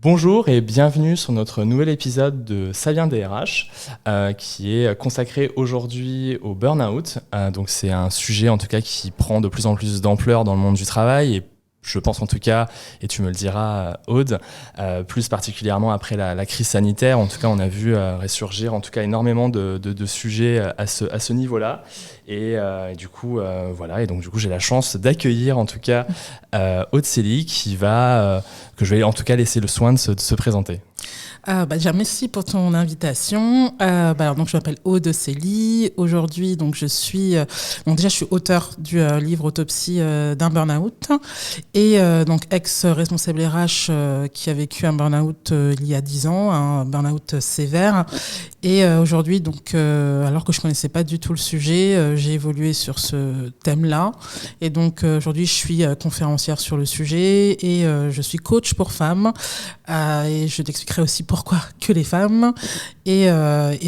Bonjour et bienvenue sur notre nouvel épisode de Ça vient des RH qui est consacré aujourd'hui au burn-out. Donc c'est un sujet en tout cas qui prend de plus en plus d'ampleur dans le monde du travail et je pense en tout cas, et tu me le diras Aude, plus particulièrement après la crise sanitaire, en tout cas on a vu ressurgir en tout cas énormément de sujets à ce niveau-là. Et du coup, voilà, et donc du coup j'ai la chance d'accueillir en tout cas Aude Célie qui va, que je vais en tout cas laisser le soin de se présenter. Déjà, merci pour ton invitation. Alors, donc, je m'appelle Aude Célie. Aujourd'hui, donc, je suis auteur du livre Autopsie d'un burn-out et donc ex-responsable RH qui a vécu un burn-out il y a 10 ans, un burn-out sévère. Et aujourd'hui, donc, alors que je connaissais pas du tout le sujet, j'ai évolué sur ce thème-là. Et donc, aujourd'hui, je suis conférencière sur le sujet et je suis coach pour femmes. Et je t'expliquerai aussi pourquoi que les femmes. Et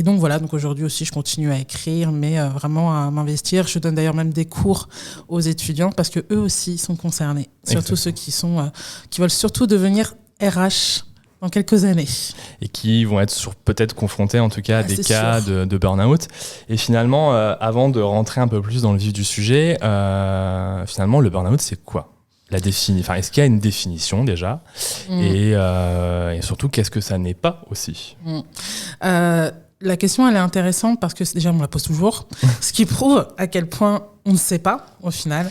donc voilà, donc aujourd'hui aussi, je continue à écrire, mais vraiment à m'investir. Je donne d'ailleurs même des cours aux étudiants parce que eux aussi sont concernés. Surtout Exactement. Ceux qui veulent surtout devenir RH dans quelques années. Et qui vont être peut-être confrontés en tout cas à des cas de burn-out. Et finalement, avant de rentrer un peu plus dans le vif du sujet, finalement, le burn-out, c'est quoi ? Est-ce qu'il y a une définition déjà et surtout, qu'est-ce que ça n'est pas aussi La question, elle est intéressante parce que déjà, on la pose toujours, ce qui prouve à quel point on ne sait pas au final.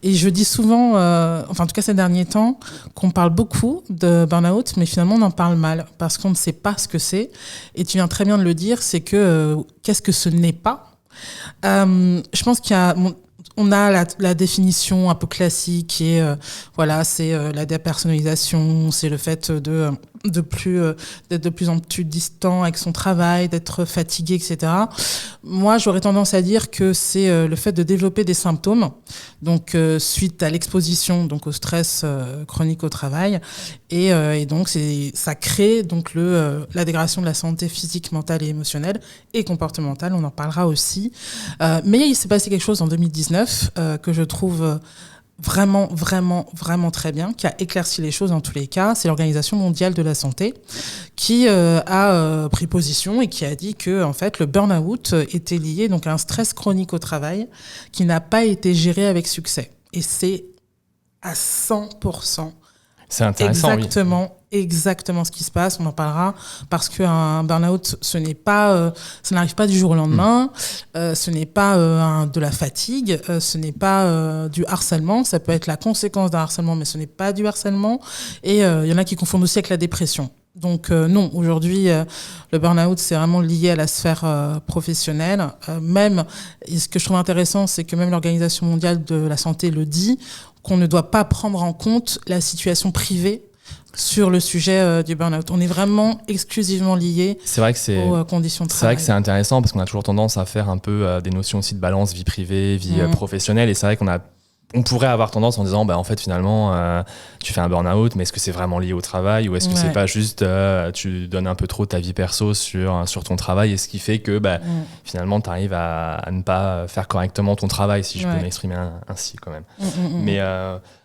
Et je dis souvent, en tout cas ces derniers temps, qu'on parle beaucoup de burn-out, mais finalement on en parle mal parce qu'on ne sait pas ce que c'est. Et tu viens très bien de le dire, c'est que qu'est-ce que ce n'est pas ? Je pense qu'il y a... On a la définition un peu classique qui est c'est la dépersonnalisation, c'est le fait d'être de plus en plus distant avec son travail, d'être fatigué, etc. Moi, j'aurais tendance à dire que c'est le fait de développer des symptômes, donc suite à l'exposition, donc au stress chronique au travail, et donc ça crée donc la dégradation de la santé physique, mentale et émotionnelle et comportementale. On en parlera aussi. Mais il s'est passé quelque chose en 2019 que je trouve vraiment très bien, qui a éclairci les choses dans tous les cas. C'est l'Organisation mondiale de la santé qui a pris position et qui a dit que en fait le burn-out était lié donc à un stress chronique au travail qui n'a pas été géré avec succès. Et c'est à 100%. C'est intéressant, Exactement ce qui se passe, on en parlera, parce qu'un burn-out, ça n'arrive pas du jour au lendemain, ce n'est pas de la fatigue, ce n'est pas du harcèlement, ça peut être la conséquence d'un harcèlement, mais ce n'est pas du harcèlement, et il y en a qui confondent aussi avec la dépression. Donc non, aujourd'hui, le burn-out, c'est vraiment lié à la sphère professionnelle. Et ce que je trouve intéressant, c'est que même l'Organisation mondiale de la santé le dit, qu'on ne doit pas prendre en compte la situation privée sur le sujet du burn-out. On est vraiment exclusivement lié aux conditions de travail. C'est vrai que c'est intéressant parce qu'on a toujours tendance à faire un peu des notions aussi de balance, vie privée, vie professionnelle. Et c'est vrai on pourrait avoir tendance en disant en fait finalement tu fais un burn-out, mais est-ce que c'est vraiment lié au travail ou est-ce que c'est pas juste tu donnes un peu trop ta vie perso sur ton travail et ce qui fait que finalement tu arrives à ne pas faire correctement ton travail, si je peux m'exprimer ainsi quand même. Mais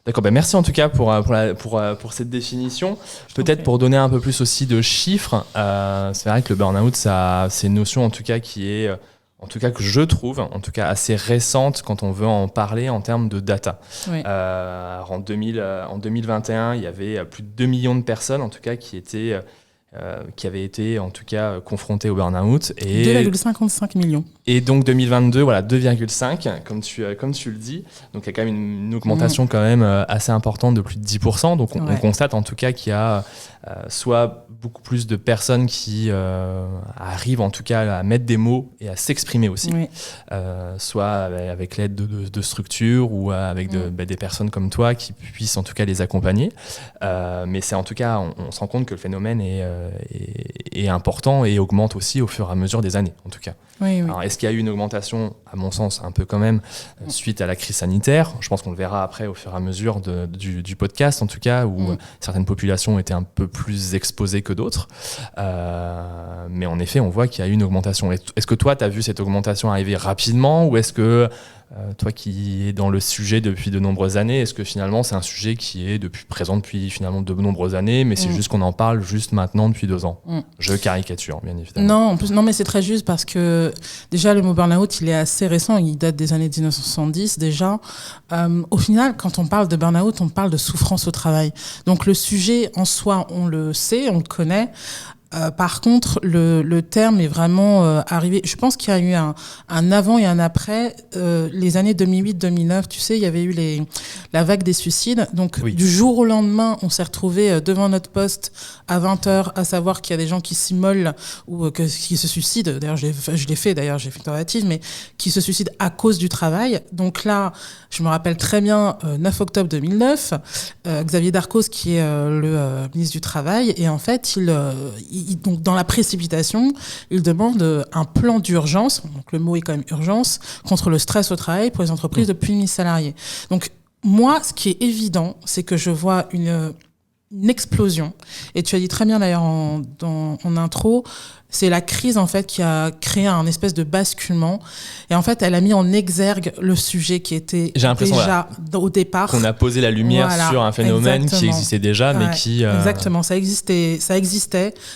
d'accord, merci en tout cas pour cette définition. Peut-être pour donner un peu plus aussi de chiffres, c'est vrai que le burn-out c'est une notion en tout cas qui est en tout cas que je trouve, en tout cas assez récente quand on veut en parler en termes de data. Oui. En 2021, il y avait plus de 2 millions de personnes en tout cas qui avaient été en tout cas confrontées au burn-out. 2,55 millions. Et donc 2022, 2,5 comme tu le dis. Donc il y a quand même une augmentation quand même assez importante de plus de 10%. Donc on constate en tout cas qu'il y a soit beaucoup plus de personnes qui arrivent en tout cas à mettre des mots et à s'exprimer aussi, soit avec l'aide de structures ou avec des personnes comme toi qui puissent en tout cas les accompagner. Mais c'est en tout cas, on se rend compte que le phénomène est important et augmente aussi au fur et à mesure des années en tout cas. Oui. Alors, est-ce qu'il y a eu une augmentation, à mon sens, un peu quand même, suite à la crise sanitaire ? Je pense qu'on le verra après au fur et à mesure du podcast, en tout cas, où certaines populations étaient un peu plus exposées que d'autres. Mais en effet, on voit qu'il y a eu une augmentation. Est-ce que toi, tu as vu cette augmentation arriver rapidement ou est-ce que toi qui es dans le sujet depuis de nombreuses années, est-ce que finalement c'est un sujet qui est présent depuis finalement de nombreuses années, mais c'est juste qu'on en parle juste maintenant depuis 2 ans? Je caricature, bien évidemment. Non, en plus, non, mais c'est très juste parce que déjà le mot burn-out, il est assez récent, il date des années 1970 déjà. Au final, quand on parle de burn-out, on parle de souffrance au travail. Donc le sujet en soi, on le sait, on le connaît. Par contre, le terme est vraiment arrivé. Je pense qu'il y a eu un avant et un après. Les années 2008-2009, tu sais, il y avait eu la vague des suicides. Donc, oui. Du jour au lendemain, on s'est retrouvé devant notre poste à 20h, à savoir qu'il y a des gens qui s'immolent ou qui se suicident. D'ailleurs, je l'ai fait, j'ai fait une tentative, mais qui se suicident à cause du travail. Donc là, je me rappelle très bien, 9 octobre 2009, Xavier Darcos, qui est le ministre du Travail, et en fait, donc dans la précipitation, il demande un plan d'urgence, donc le mot est quand même urgence, contre le stress au travail pour les entreprises de plus de 1000 salariés. Donc moi, ce qui est évident, c'est que je vois une explosion, et tu as dit très bien d'ailleurs en intro, c'est la crise en fait qui a créé un espèce de basculement, et en fait elle a mis en exergue le sujet qui était déjà au départ. Qu'on a posé la lumière sur un phénomène qui existait déjà, mais qui... Exactement, ça existait,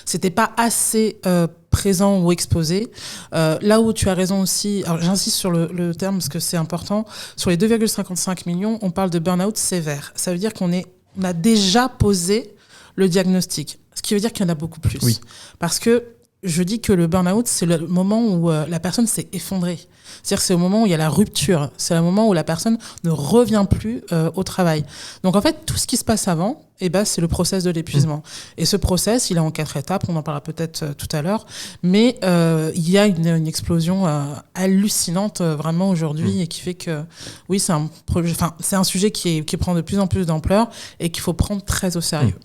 c'était pas assez présent ou exposé. Là où tu as raison aussi, alors j'insiste sur le terme parce que c'est important, sur les 2,55 millions, on parle de burn-out sévère. Ça veut dire qu'on a déjà posé le diagnostic, ce qui veut dire qu'il y en a beaucoup plus. Oui. Parce que je dis que le burn-out, c'est le moment où la personne s'est effondrée. C'est-à-dire que c'est au moment où il y a la rupture. C'est le moment où la personne ne revient plus au travail. Donc en fait, tout ce qui se passe avant, c'est le process de l'épuisement. Et ce process, il est en 4 étapes, on en parlera peut-être tout à l'heure, mais il y a une explosion hallucinante vraiment aujourd'hui et qui fait que, oui, c'est un sujet qui prend de plus en plus d'ampleur et qu'il faut prendre très au sérieux.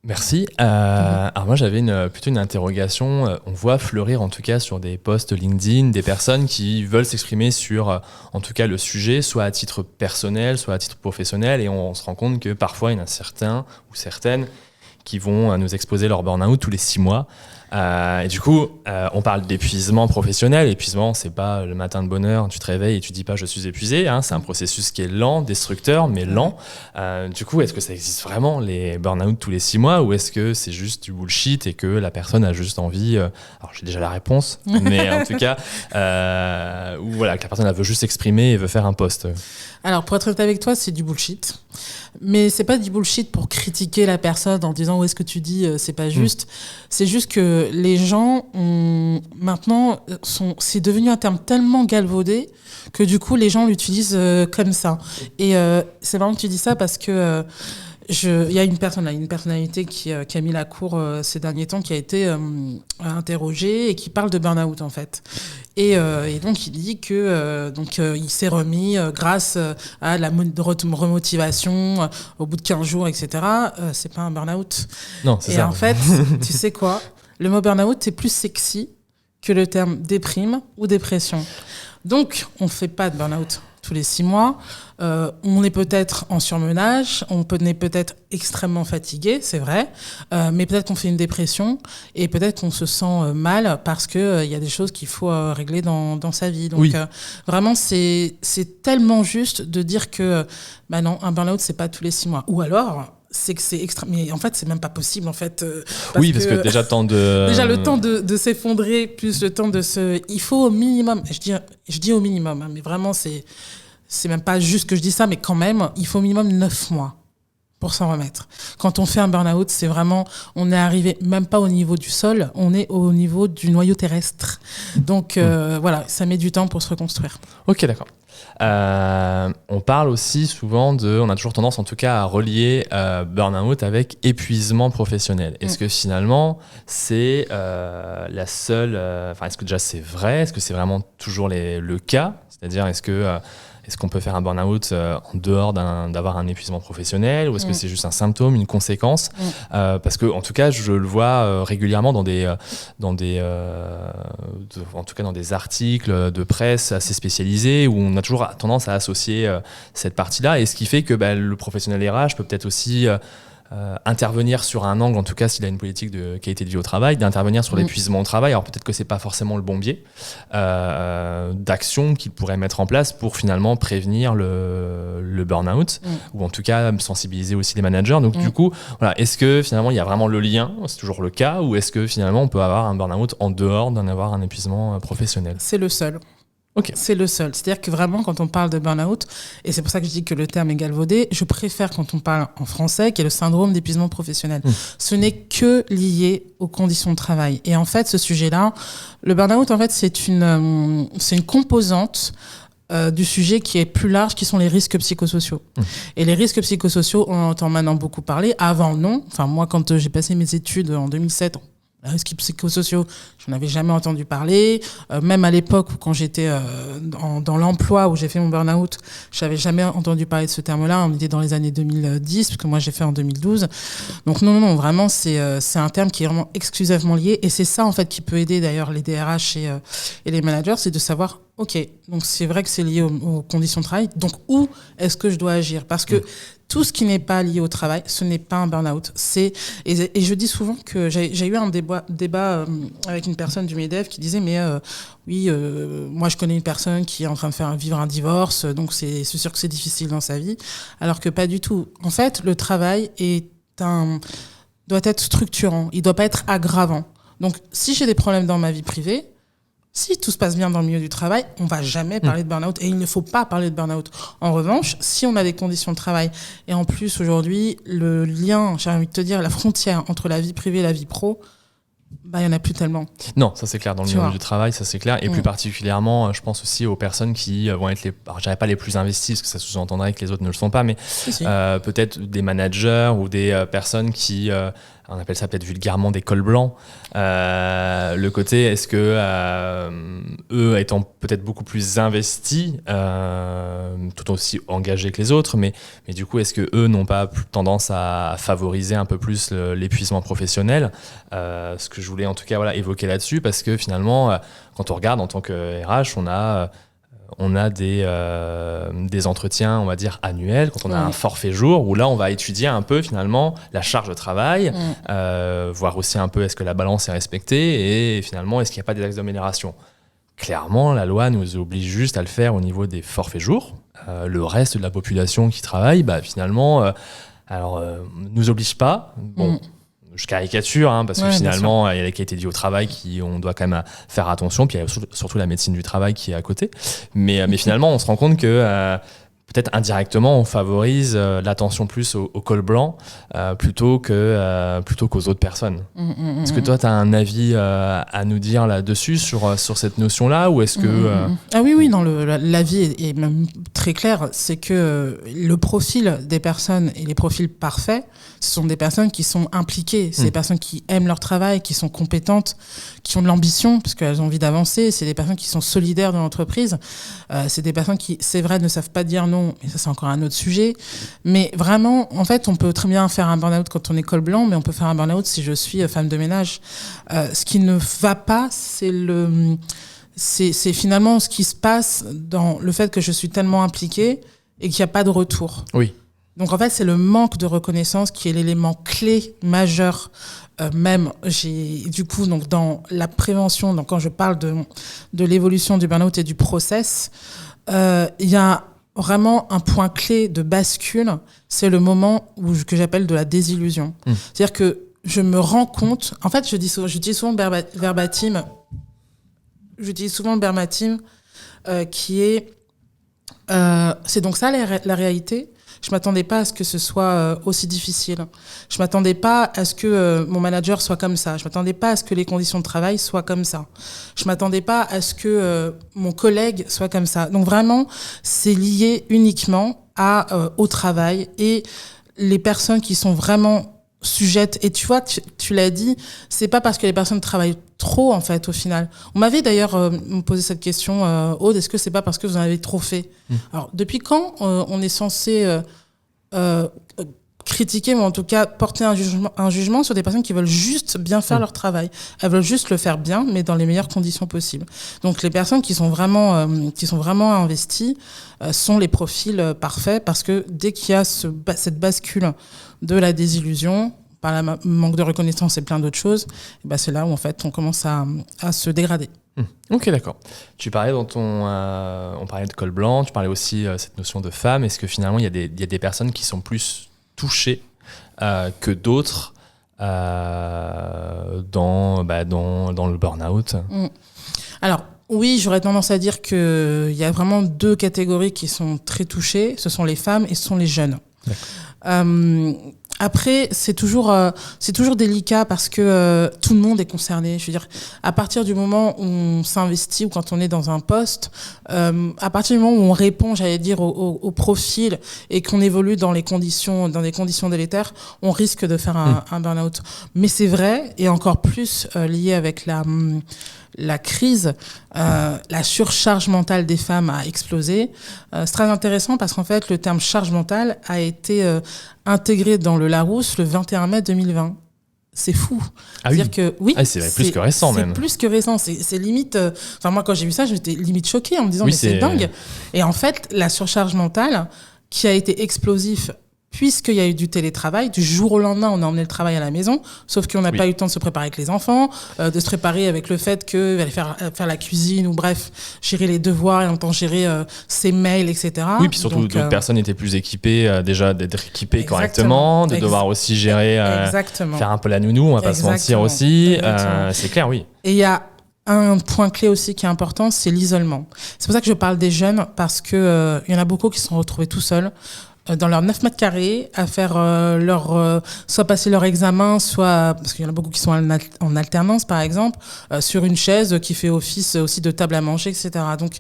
Merci. Alors moi j'avais plutôt une interrogation. On voit fleurir en tout cas sur des posts LinkedIn des personnes qui veulent s'exprimer sur en tout cas le sujet, soit à titre personnel, soit à titre professionnel, et on se rend compte que parfois il y en a certains ou certaines qui vont nous exposer leur burn-out tous les 6 mois. Et du coup, on parle d'épuisement professionnel. Épuisement, c'est pas le matin de bonne heure, tu te réveilles et tu dis pas je suis épuisé. C'est un processus qui est lent, destructeur, mais lent. Du coup, est-ce que ça existe vraiment les burn-out tous les 6 mois, ou est-ce que c'est juste du bullshit et que la personne a juste envie alors j'ai déjà la réponse, mais en tout cas, ou voilà, que la personne elle veut juste s'exprimer et veut faire un post. Alors, pour être honnête avec toi, c'est du bullshit. Mais c'est pas du bullshit pour critiquer la personne en disant où est-ce que tu dis c'est pas juste. C'est juste que les gens c'est devenu un terme tellement galvaudé que du coup les gens l'utilisent comme ça. Et c'est marrant que tu dis ça parce que il y a une personnalité qui a mis la cour ces derniers temps, qui a été interrogée et qui parle de burn-out en fait. Et donc il dit que il s'est remis grâce à la remotivation au bout de 15 jours, etc. C'est pas un burn-out. Non, c'est ça. Et en fait, tu sais quoi ? Le mot burn-out est plus sexy que le terme déprime ou dépression. Donc, on ne fait pas de burn-out tous les 6 mois. On est peut-être en surmenage, on est peut-être extrêmement fatigué, c'est vrai, mais peut-être qu'on fait une dépression et peut-être qu'on se sent mal parce qu'il y a des choses qu'il faut régler dans sa vie. Donc, oui. Vraiment, c'est tellement juste de dire que non, un burn-out, c'est pas tous les 6 mois. Ou alors... c'est que c'est extra, mais en fait c'est même pas possible en fait parce que déjà le temps de s'effondrer plus le temps il faut au minimum, je dis au minimum mais vraiment c'est même pas juste que je dis ça, mais quand même il faut au minimum 9 mois pour s'en remettre. Quand on fait un burn-out, c'est vraiment, on est arrivé même pas au niveau du sol, on est au niveau du noyau terrestre. Donc voilà, ça met du temps pour se reconstruire. Ok, d'accord. On parle aussi souvent on a toujours tendance en tout cas à relier burn-out avec épuisement professionnel. Est-ce que finalement c'est la seule, est-ce que déjà c'est vrai, est-ce que c'est vraiment toujours le cas, c'est-à-dire est-ce qu'on peut faire un burn-out en dehors d'avoir un épuisement professionnel, ou est-ce que c'est juste un symptôme, une conséquence parce que en tout cas je le vois régulièrement dans des articles de presse assez spécialisés où on a toujours tendance à associer cette partie-là, et ce qui fait que le professionnel RH peut peut-être aussi intervenir sur un angle, en tout cas s'il a une politique de qualité de vie au travail, d'intervenir sur l'épuisement au travail. Alors peut-être que c'est pas forcément le bon biais d'action qu'il pourrait mettre en place pour finalement prévenir le burn-out, ou en tout cas sensibiliser aussi les managers. Donc du coup, voilà, est-ce que finalement il y a vraiment le lien, c'est toujours le cas, ou est-ce que finalement on peut avoir un burn-out en dehors d'en avoir un épuisement professionnel? C'est le seul. Okay. C'est le seul. C'est-à-dire que vraiment, quand on parle de burn-out, et c'est pour ça que je dis que le terme est galvaudé, je préfère quand on parle en français, qui est le syndrome d'épuisement professionnel. Ce n'est que lié aux conditions de travail. Et en fait, ce sujet-là, le burn-out, en fait, c'est une composante du sujet qui est plus large, qui sont les risques psychosociaux. Et les risques psychosociaux, on entend maintenant beaucoup parler. Avant, non. Enfin, moi, quand j'ai passé mes études en 2007, les risques psychosociaux, je n'en avais jamais entendu parler. Même à l'époque, quand j'étais dans l'emploi, où j'ai fait mon burn-out, je n'avais jamais entendu parler de ce terme-là. On était dans les années 2010, parce que moi, j'ai fait en 2012. Donc non, vraiment, c'est un terme qui est vraiment exclusivement lié. Et c'est ça, en fait, qui peut aider d'ailleurs les DRH et les managers, c'est de savoir, OK, donc c'est vrai que c'est lié aux conditions de travail. Donc où est-ce que je dois agir? Parce que tout ce qui n'est pas lié au travail, ce n'est pas un burn-out. Et je dis souvent que j'ai eu un débat avec une personne du MEDEF qui disait moi je connais une personne qui est en train de vivre un divorce, donc c'est sûr que c'est difficile dans sa vie, alors que pas du tout. En fait, le travail doit être structurant, il doit pas être aggravant. Donc si j'ai des problèmes dans ma vie privée, si tout se passe bien dans le milieu du travail, on va jamais parler de burn-out, et il ne faut pas parler de burn-out. En revanche, si on a des conditions de travail, et en plus aujourd'hui, le lien, j'ai envie de te dire, la frontière entre la vie privée et la vie pro, il n'y en a plus tellement. Non, ça c'est clair, dans le milieu du travail, ça c'est clair, et plus particulièrement, je pense aussi aux personnes qui vont être alors je dirais pas les plus investies, parce que ça sous-entendrait que les autres ne le sont pas, mais peut-être des managers ou des personnes qui... on appelle ça peut-être vulgairement des cols blancs. Le côté, est-ce que eux étant peut-être beaucoup plus investis, tout aussi engagés que les autres, mais du coup, est-ce que eux n'ont pas tendance à favoriser un peu plus l'épuisement professionnel? Ce que je voulais en tout cas évoquer là-dessus, parce que finalement, quand on regarde en tant que RH, on a des entretiens, on va dire, annuels, quand on a un forfait jour, où là, on va étudier un peu, finalement, la charge de travail, voir aussi un peu est-ce que la balance est respectée, et finalement, est-ce qu'il n'y a pas des axes d'amélioration. Clairement, la loi nous oblige juste à le faire au niveau des forfaits jours. Le reste de la population qui travaille, finalement, nous oblige pas. Bon. Je caricature, parce que finalement, il y a la qualité de vie au travail on doit quand même faire attention, puis il y a surtout la médecine du travail qui est à côté. Mais finalement, on se rend compte que peut-être indirectement, on favorise l'attention plus au col blanc plutôt qu'aux autres personnes. Est-ce que toi, tu as un avis à nous dire là-dessus, sur cette notion-là, ou est-ce que... Ah oui, non, l'avis est même très clair, c'est que le profil des personnes et les profils parfaits, ce sont des personnes qui sont impliquées, c'est des personnes qui aiment leur travail, qui sont compétentes, qui ont de l'ambition, parce qu'elles ont envie d'avancer, c'est des personnes qui sont solidaires dans l'entreprise, c'est des personnes qui, c'est vrai, ne savent pas dire non, mais ça c'est encore un autre sujet. Mais vraiment, en fait, on peut très bien faire un burn-out quand on est col blanc, mais on peut faire un burn-out si je suis femme de ménage. Ce qui ne va pas, c'est finalement ce qui se passe dans le fait que je suis tellement impliquée et qu'il n'y a pas de retour. Oui. Donc en fait, c'est le manque de reconnaissance qui est l'élément clé majeur. Même du coup, donc dans la prévention, donc quand je parle de l'évolution du burn-out et du process, il y a vraiment un point clé de bascule, c'est le moment que j'appelle de la désillusion. C'est-à-dire que je me rends compte, en fait, j'utilise souvent verbatim, qui est, c'est donc ça la réalité. Je m'attendais pas à ce que ce soit aussi difficile. Je m'attendais pas à ce que mon manager soit comme ça. Je m'attendais pas à ce que les conditions de travail soient comme ça. Je m'attendais pas à ce que mon collègue soit comme ça. Donc vraiment, c'est lié uniquement au travail et les personnes qui sont vraiment sujettes. Et tu vois, tu l'as dit, c'est pas parce que les personnes travaillent trop, en fait, au final. On m'avait d'ailleurs posé cette question, Aude, est-ce que c'est pas parce que vous en avez trop fait ? Alors, depuis quand on est censé critiquer, ou en tout cas porter un jugement sur des personnes qui veulent juste bien faire leur travail. Elles veulent juste le faire bien, mais dans les meilleures conditions possibles. Donc les personnes qui sont vraiment investies sont les profils parfaits, parce que dès qu'il y a cette bascule de la désillusion, par le manque de reconnaissance et plein d'autres choses, c'est là où en fait on commence à se dégrader. Ok, d'accord. Tu parlais on parlait de col blanc, tu parlais aussi cette notion de femme. Est-ce que finalement il y a des personnes qui sont plus touchées que d'autres dans le burn-out? Alors oui, j'aurais tendance à dire qu'il y a vraiment 2 catégories qui sont très touchées. Ce sont les femmes et ce sont les jeunes. Après, c'est toujours délicat, parce que tout le monde est concerné. Je veux dire, à partir du moment où on s'investit, ou quand on est dans un poste, à partir du moment où on répond, j'allais dire, au profil, et qu'on évolue dans des conditions délétères, on risque de faire un burn-out. Mais c'est vrai, et encore plus lié avec la crise, la surcharge mentale des femmes a explosé. C'est très intéressant, parce qu'en fait, le terme charge mentale a été intégré dans le Larousse le 21 mai 2020. C'est fou. C'est plus que récent, même. C'est plus que récent. C'est limite... moi, quand j'ai vu ça, j'étais limite choquée en me disant, mais c'est dingue. Et en fait, la surcharge mentale, qui a été explosive, puisqu'il y a eu du télétravail, du jour au lendemain, on a emmené le travail à la maison, sauf qu'on n'a pas eu le temps de se préparer avec les enfants, de se préparer avec le fait qu'il allait faire la cuisine, ou bref, gérer les devoirs, et en même temps gérer ses mails, etc. Oui, puis surtout, d'autres personnes étaient plus équipées, déjà d'être équipées correctement, de devoir aussi gérer, faire un peu la nounou, on va pas se mentir aussi. C'est clair, oui. Et il y a un point clé aussi qui est important, c'est l'isolement. C'est pour ça que je parle des jeunes, parce que y en a beaucoup qui se sont retrouvés tout seuls, dans leurs 9 mètres carrés, à faire soit passer leur examen, soit, parce qu'il y en a beaucoup qui sont en alternance par exemple, sur une chaise qui fait office aussi de table à manger, etc. Donc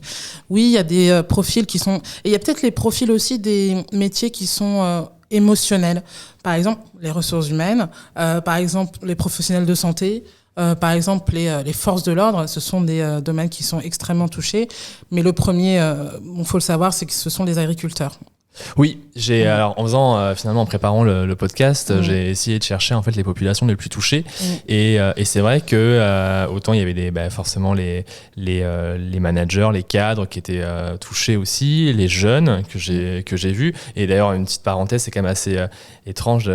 oui, il y a des profils qui sont... Et il y a peut-être les profils aussi des métiers qui sont émotionnels. Par exemple, les ressources humaines, par exemple, les professionnels de santé, par exemple, les forces de l'ordre, ce sont des domaines qui sont extrêmement touchés. Mais le premier, il faut le savoir, c'est que ce sont les agriculteurs. Oui, alors en préparant le podcast, j'ai essayé de chercher en fait les populations les plus touchées, et c'est vrai que autant il y avait forcément les managers, les cadres qui étaient touchés aussi, les jeunes que j'ai vus. Et d'ailleurs, une petite parenthèse, c'est quand même assez étrange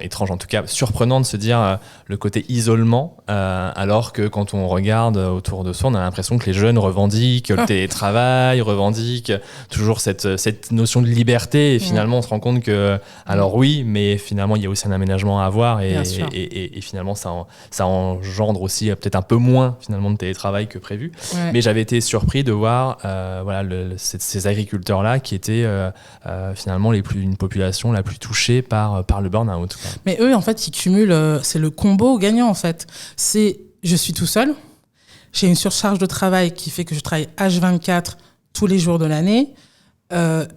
étrange en tout cas, surprenant de se dire le côté isolement, alors que quand on regarde autour de soi, on a l'impression que les jeunes revendiquent le télétravail, revendiquent toujours cette notion de liberté. Et finalement, on se rend compte que, alors oui, mais finalement, il y a aussi un aménagement à avoir, et finalement, ça engendre aussi peut-être un peu moins finalement de télétravail que prévu. Ouais. Mais j'avais été surpris de voir ces agriculteurs-là qui étaient finalement une population la plus touchée par le burn-out. Quoi. Mais eux, en fait, ils cumulent, c'est le combo gagnant, en fait. C'est, je suis tout seul, j'ai une surcharge de travail qui fait que je travaille H24 tous les jours de l'année,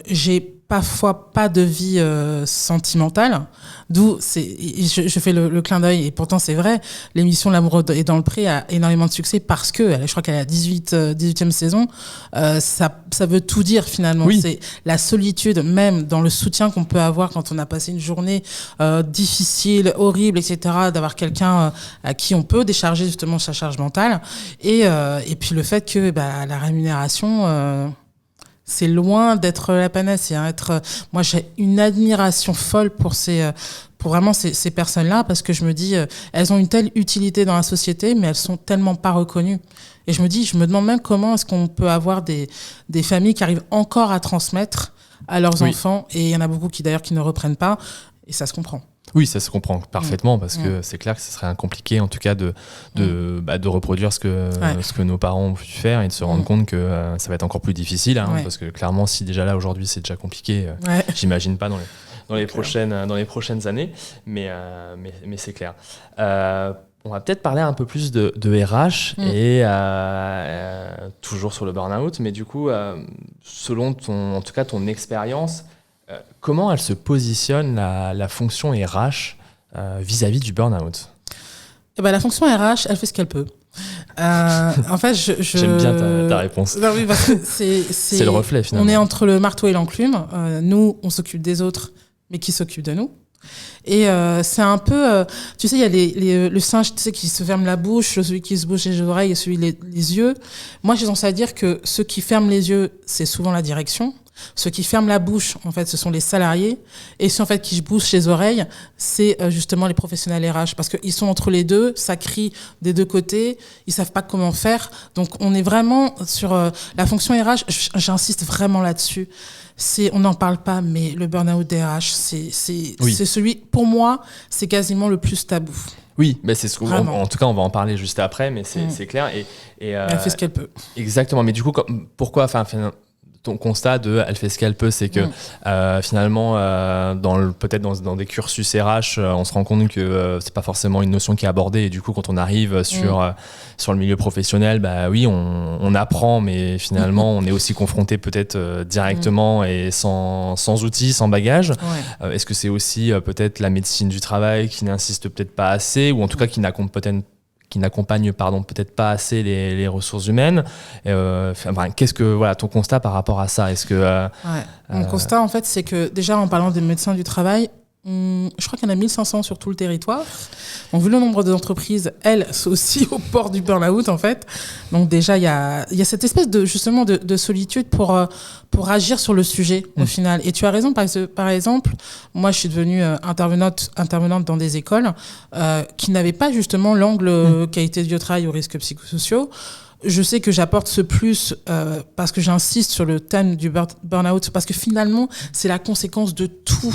j'ai parfois pas de vie sentimentale, d'où je fais le clin d'œil, et pourtant c'est vrai, l'émission L'amour est dans le pré a énormément de succès parce que, je crois qu'elle est à 18e saison, ça veut tout dire finalement. Oui. C'est la solitude, même dans le soutien qu'on peut avoir quand on a passé une journée difficile, horrible, etc., d'avoir quelqu'un à qui on peut décharger justement sa charge mentale, et puis le fait que la rémunération... c'est loin d'être la panacée. Moi, j'ai une admiration folle pour vraiment ces personnes-là, parce que je me dis, elles ont une telle utilité dans la société, mais elles sont tellement pas reconnues. Et je me demande même comment est-ce qu'on peut avoir des familles qui arrivent encore à transmettre à leurs enfants. Et il y en a beaucoup qui ne reprennent pas. Et ça se comprend. Oui, ça se comprend parfaitement, parce que c'est clair que ce serait compliqué en tout cas de reproduire ce que nos parents ont pu faire, et de se rendre compte que ça va être encore plus difficile, parce que clairement, si déjà là aujourd'hui c'est déjà compliqué, j'imagine pas dans les prochaines années, mais c'est clair. On va peut-être parler un peu plus de RH et toujours sur le burn-out, mais du coup, selon ton expérience, comment elle se positionne la fonction RH vis-à-vis du burn-out ? La fonction RH, elle fait ce qu'elle peut. En fait, j'aime bien ta réponse. Non, oui, parce que c'est le reflet finalement. On est entre le marteau et l'enclume. Nous, on s'occupe des autres, mais qui s'occupe de nous ? Et c'est un peu, tu sais, il y a le singe, tu sais, qui se ferme la bouche, celui qui se bouche les oreilles et celui les yeux. Moi, j'ai tendance à dire que ceux qui ferment les yeux, c'est souvent la direction. Ceux qui ferment la bouche, en fait, ce sont les salariés. Et ceux, en fait, qui bouchent les oreilles, c'est justement les professionnels RH. Parce qu'ils sont entre les deux, ça crie des deux côtés, ils savent pas comment faire. Donc, on est vraiment sur la fonction RH, j'insiste vraiment là-dessus. On n'en parle pas, mais le burn-out des RH, c'est celui, pour moi, c'est quasiment le plus tabou. Oui, mais c'est en tout cas, on va en parler juste après, mais c'est clair. Et elle fait ce qu'elle peut. Exactement. Mais du coup, pourquoi, ton constat de elle fait ce qu'elle peut, c'est que finalement, peut-être dans des cursus RH, on se rend compte que c'est pas forcément une notion qui est abordée. Et du coup, quand on arrive sur le milieu professionnel, bah oui, on apprend, mais finalement, on est aussi confronté peut-être directement et sans outils, sans bagages. Ouais. Est-ce que c'est aussi peut-être la médecine du travail qui n'insiste peut-être pas assez, ou en tout cas qui n'accompagne peut-être pas assez les ressources humaines. Qu'est-ce que ton constat par rapport à ça? Est-ce que mon constat, en fait, c'est que déjà en parlant des médecins du travail, je crois qu'il y en a 1500 sur tout le territoire. Donc, vu le nombre d'entreprises, elles sont aussi au port du burn-out, en fait. Donc, déjà, il y a cette espèce de solitude pour agir sur le sujet, au final. Et tu as raison, par exemple, moi, je suis devenue intervenante dans des écoles qui n'avaient pas justement l'angle qualité de vie au travail ou risques psychosociaux. Je sais que j'apporte ce plus parce que j'insiste sur le thème du burn-out, parce que finalement, c'est la conséquence de tout.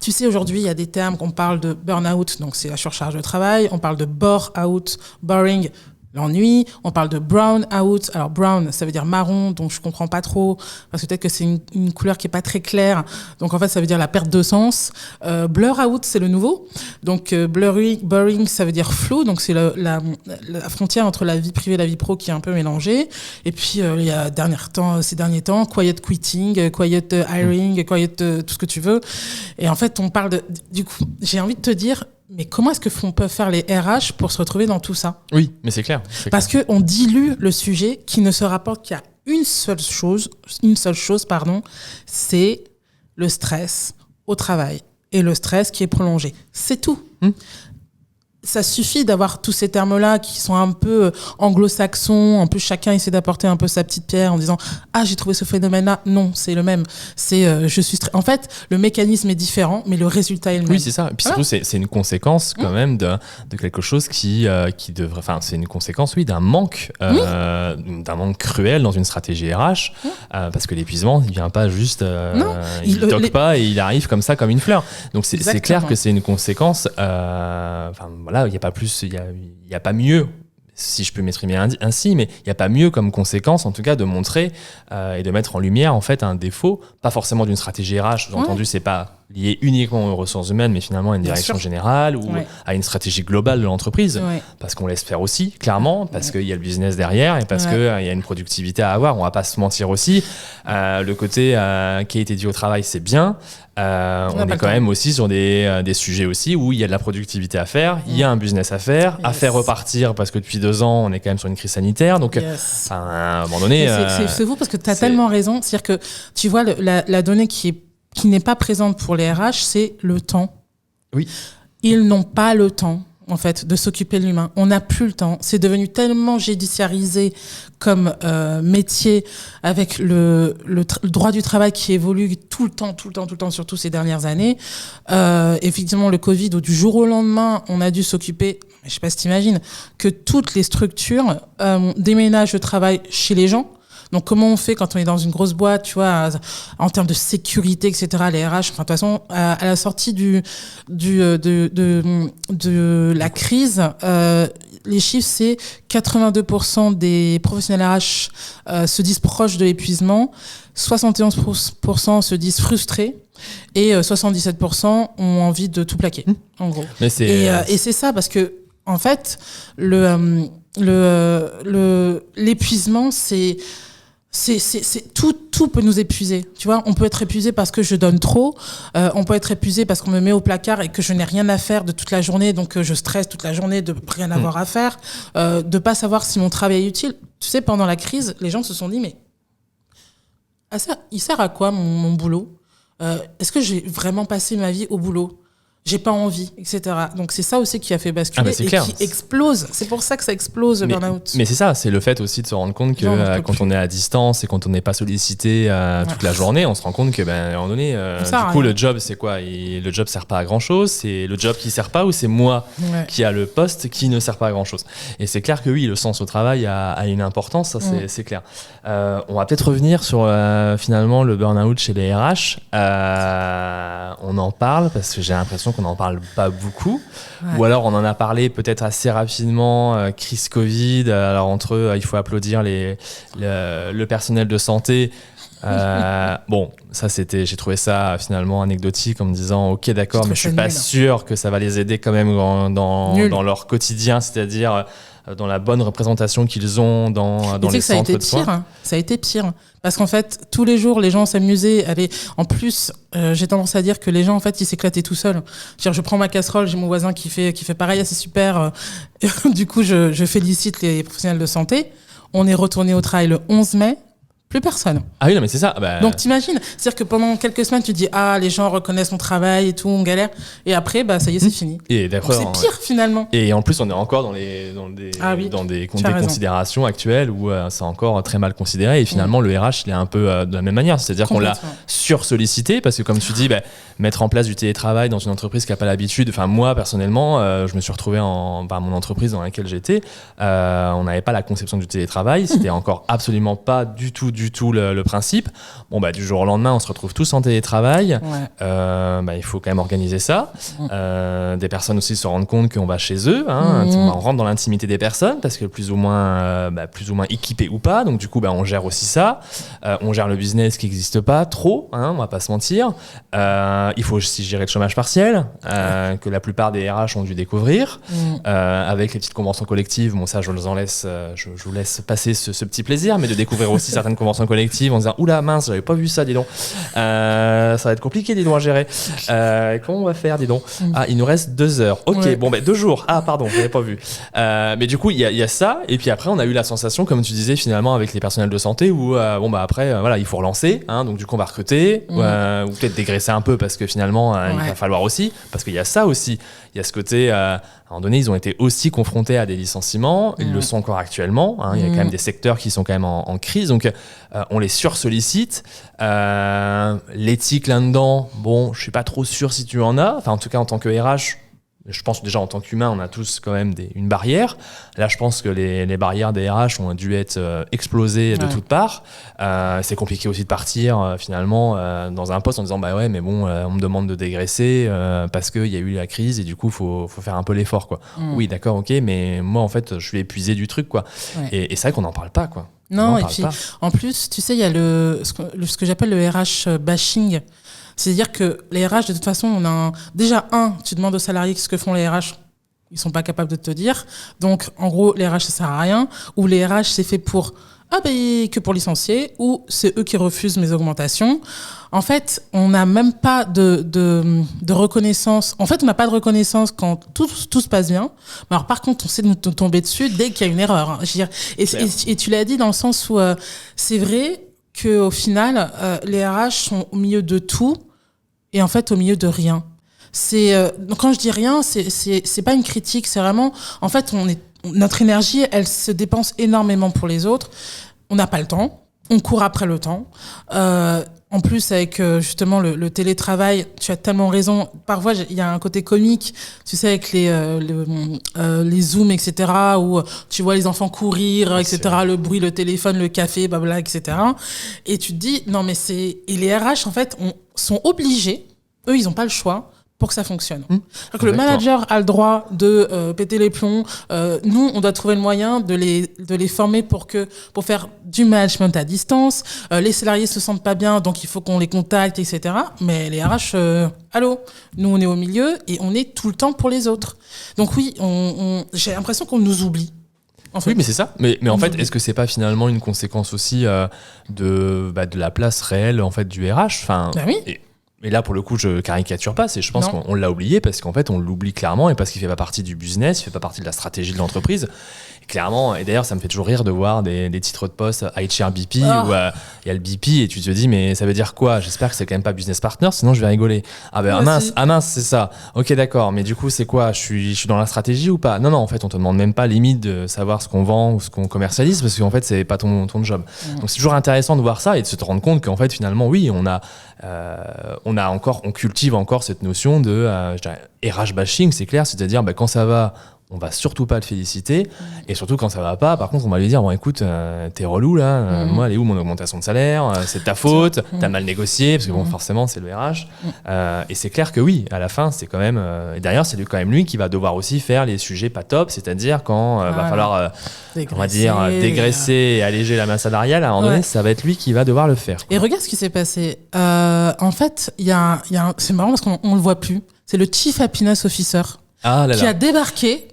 Tu sais, aujourd'hui, il y a des termes qu'on parle de burn-out, donc c'est la surcharge de travail. On parle de bore-out, boring, l'ennui. On parle de brown-out. Alors, brown, ça veut dire marron, donc je comprends pas trop, parce que peut-être que c'est une couleur qui est pas très claire. Donc, en fait, ça veut dire la perte de sens. Blur-out, c'est le nouveau. Donc, boring, ça veut dire flou. Donc, c'est la frontière entre la vie privée et la vie pro qui est un peu mélangée. Et puis, il y a ces derniers temps, quiet quitting, quiet hiring, quiet tout ce que tu veux. Et en fait, on parle du coup, j'ai envie de te dire, mais comment est-ce que peuvent faire les RH pour se retrouver dans tout ça? Oui, mais c'est clair. Parce qu'on dilue le sujet qui ne se rapporte qu'à une seule chose, c'est le stress au travail et le stress qui est prolongé. C'est tout. Ça suffit d'avoir tous ces termes-là qui sont un peu anglo-saxons, un peu chacun essaie d'apporter un peu sa petite pierre en disant « Ah, j'ai trouvé ce phénomène-là ». Non, c'est le même. C'est je suis En fait, le mécanisme est différent, mais le résultat est le même. Oui, c'est ça. Et puis surtout, c'est une conséquence quand même de quelque chose qui devrait... Enfin, c'est une conséquence, d'un manque cruel dans une stratégie RH, parce que l'épuisement, il vient pas juste... il toque pas et il arrive comme ça, comme une fleur. Donc, c'est clair que c'est une conséquence... Voilà, il n'y a pas plus, il y a pas mieux, si je peux m'exprimer ainsi, mais il n'y a pas mieux comme conséquence, en tout cas, de montrer et de mettre en lumière, en fait, un défaut, pas forcément d'une stratégie RH, j'ai entendu, c'est pas lié uniquement aux ressources humaines, mais finalement à une direction générale ou à une stratégie globale de l'entreprise, parce qu'on laisse faire aussi, clairement, parce qu'il y a le business derrière et parce qu'il y a une productivité à avoir, on va pas se mentir aussi. Le côté qualité de vie au travail, c'est bien. On est quand même aussi sur des sujets aussi où il y a de la productivité à faire, il y a un business à faire, à faire repartir, parce que depuis 2 ans, on est quand même sur une crise sanitaire. Donc, à un moment donné... C'est fou parce que tu as tellement raison. C'est-à-dire que, tu vois, la donnée qui n'est pas présente pour les RH, c'est le temps. Oui. Ils n'ont pas le temps, en fait, de s'occuper de l'humain. On n'a plus le temps. C'est devenu tellement judiciarisé comme métier, avec le droit du travail qui évolue tout le temps, surtout ces dernières années. Effectivement, le Covid, où du jour au lendemain, on a dû s'occuper, je sais pas si t'imagines, que toutes les structures déménagent le travail chez les gens. Donc, comment on fait quand on est dans une grosse boîte, tu vois, en termes de sécurité, etc., les RH, enfin, de toute façon, à la sortie de la crise, les chiffres, c'est 82% des professionnels RH se disent proches de l'épuisement, 71% se disent frustrés et 77% ont envie de tout plaquer, en gros. Mais et c'est ça, parce que, en fait, l'épuisement, tout peut nous épuiser, tu vois. On peut être épuisé parce que je donne trop, on peut être épuisé parce qu'on me met au placard et que je n'ai rien à faire de toute la journée, donc je stresse toute la journée de rien avoir à faire, de pas savoir si mon travail est utile. Tu sais, pendant la crise, les gens se sont dit, mais il sert à quoi mon boulot? Est-ce que j'ai vraiment passé ma vie au boulot? j'ai pas envie, etc. Donc c'est ça aussi qui a fait basculer et clair. qui explose. C'est pour ça que ça explose le burn-out. Mais c'est ça, c'est le fait aussi de se rendre compte que quand on est à distance et quand on n'est pas sollicité toute la journée, on se rend compte que à un moment donné, du coup le job c'est quoi ? Le job sert pas à grand chose. C'est le job qui sert pas ou c'est moi qui a le poste qui ne sert pas à grand chose. Et c'est clair que oui, le sens au travail a une importance, ça c'est clair. On va peut-être revenir sur finalement le burn-out chez les RH. On en parle parce que j'ai l'impression qu'on n'en parle pas beaucoup, ou alors on en a parlé peut-être assez rapidement, crise Covid, alors entre eux, il faut applaudir le personnel de santé. Bon, ça j'ai trouvé ça finalement anecdotique en me disant ok d'accord, mais je suis pas sûr que ça va les aider quand même dans leur quotidien, c'est-à-dire dans la bonne représentation qu'ils ont dans les centres de soins. Ça a été pire. Parce qu'en fait, tous les jours, les gens s'amusaient. En plus, j'ai tendance à dire que les gens, en fait, ils s'éclataient tout seuls. Je prends ma casserole, j'ai mon voisin qui fait pareil, c'est super. Du coup, je félicite les professionnels de santé. On est retourné au travail le 11 mai. Plus personne. Ah oui, non, mais c'est ça. Donc t'imagines, c'est-à-dire que pendant quelques semaines, tu dis les gens reconnaissent mon travail et tout, on galère, et après ça y est, c'est fini. Et d'accord. Donc c'est pire finalement. Et en plus, on est encore dans des considérations actuelles où c'est encore très mal considéré. Et finalement, le RH, il est un peu de la même manière, c'est-à-dire qu'on l'a sursollicité parce que comme tu dis, mettre en place du télétravail dans une entreprise qui n'a pas l'habitude. Enfin, moi personnellement, je me suis retrouvé mon entreprise dans laquelle j'étais. On n'avait pas la conception du télétravail. C'était encore absolument pas du tout le principe. Bon, du jour au lendemain, on se retrouve tous en télétravail. Il faut quand même organiser ça. Des personnes aussi se rendent compte qu'on va chez eux. On rentre dans l'intimité des personnes parce que plus ou moins équipés ou pas. Donc du coup, on gère aussi ça. On gère le business qui n'existe pas trop. On va pas se mentir. Il faut aussi gérer le chômage partiel que la plupart des RH ont dû découvrir. Avec les petites conventions collectives. Bon, ça, je vous laisse passer ce petit plaisir, mais de découvrir aussi certaines conventions collectives en disant oula mince, j'avais pas vu ça, dis donc. Ça va être compliqué, dis donc, à gérer. Comment on va faire, dis donc. Il nous reste 2 heures. Ok, bon, 2 jours. Pardon, j'avais pas vu. Mais du coup, il y a ça. Et puis après, on a eu la sensation, comme tu disais, finalement, avec les personnels de santé, où après, il faut relancer. Donc du coup, on va recruter, ou peut-être dégraisser un peu parce que finalement, il va falloir aussi, parce qu'il y a ça aussi. Il y a ce côté, à un moment donné, ils ont été aussi confrontés à des licenciements. Ils le sont encore actuellement. Il y a quand même des secteurs qui sont quand même en crise. Donc, on les sursollicite. L'éthique là-dedans, je suis pas trop sûr si tu en as. Enfin, en tout cas, en tant que RH, je pense déjà en tant qu'humain, on a tous quand même une barrière. Là, je pense que les barrières des RH ont dû être explosées de toutes parts. C'est compliqué aussi de partir finalement dans un poste en disant on me demande de dégraisser parce qu'il y a eu la crise et du coup, faut faire un peu l'effort, quoi. Oui, d'accord, ok, mais moi, en fait, je suis épuisé du truc, quoi. Et c'est vrai qu'on n'en parle pas, quoi. Non, et puis en plus, tu sais, il y a ce que j'appelle le RH bashing. C'est-à-dire que les RH, de toute façon, tu demandes aux salariés ce que font les RH, ils sont pas capables de te dire. Donc, en gros, les RH, ça sert à rien. Ou les RH, c'est fait que pour licencier, ou c'est eux qui refusent mes augmentations. En fait, on n'a même pas de reconnaissance. En fait, on n'a pas de reconnaissance quand tout se passe bien. Mais alors, par contre, on sait nous tomber dessus dès qu'il y a une erreur. Je veux dire, et tu l'as dit dans le sens où c'est vrai qu'au final, les RH sont au milieu de tout et en fait au milieu de rien. Quand je dis rien, c'est pas une critique, c'est vraiment, en fait, notre énergie, elle se dépense énormément pour les autres. On n'a pas le temps, on court après le temps. En plus, avec justement le télétravail, tu as tellement raison. Parfois, il y a un côté comique, tu sais, avec les zooms, etc., où tu vois les enfants courir, etc., le bruit, le téléphone, le café, blabla, etc. Et tu te dis, non, mais et les RH, en fait, sont obligés, eux, ils n'ont pas le choix, pour que ça fonctionne. Donc le manager a le droit de péter les plombs. Nous, on doit trouver le moyen de les former pour faire du management à distance. Les salariés se sentent pas bien, donc il faut qu'on les contacte, etc. Mais les RH, allô, nous on est au milieu et on est tout le temps pour les autres. Donc oui, j'ai l'impression qu'on nous oublie. En fait. Oui, mais c'est ça. Mais en fait, est-ce que c'est pas finalement une conséquence aussi de la place réelle en fait du RH ? Enfin, oui. et là pour le coup je caricature pas, je pense qu'on l'a oublié parce qu'en fait on l'oublie clairement et parce qu'il fait pas partie du business, il fait pas partie de la stratégie de l'entreprise. Et clairement, et d'ailleurs ça me fait toujours rire de voir des titres de poste HR BP où il y a le BP et tu te dis mais ça veut dire quoi? J'espère que c'est quand même pas business partner, sinon je vais rigoler. Mince, c'est ça. Ok, d'accord, mais du coup c'est quoi? Je suis dans la stratégie ou pas? Non, en fait on te demande même pas limite de savoir ce qu'on vend ou ce qu'on commercialise parce qu'en fait c'est pas ton job. Donc c'est toujours intéressant de voir ça et de se rendre compte qu'en fait finalement oui on cultive encore cette notion de RH bashing, c'est clair, c'est-à-dire quand ça va, on va surtout pas le féliciter, et surtout quand ça va pas, par contre on va lui dire bon écoute t'es relou là, moi elle est où mon augmentation de salaire, c'est de ta faute, t'as mal négocié, parce que bon forcément c'est le RH, et c'est clair que oui, à la fin c'est quand même, et d'ailleurs c'est quand même lui qui va devoir aussi faire les sujets pas top, c'est-à-dire quand va falloir on va dire dégraisser et alléger la masse salariale, à un moment donné ça va être lui qui va devoir le faire, quoi. Et regarde ce qui s'est passé, en fait c'est marrant parce qu'on le voit plus, c'est le Chief Happiness Officer qui a débarqué.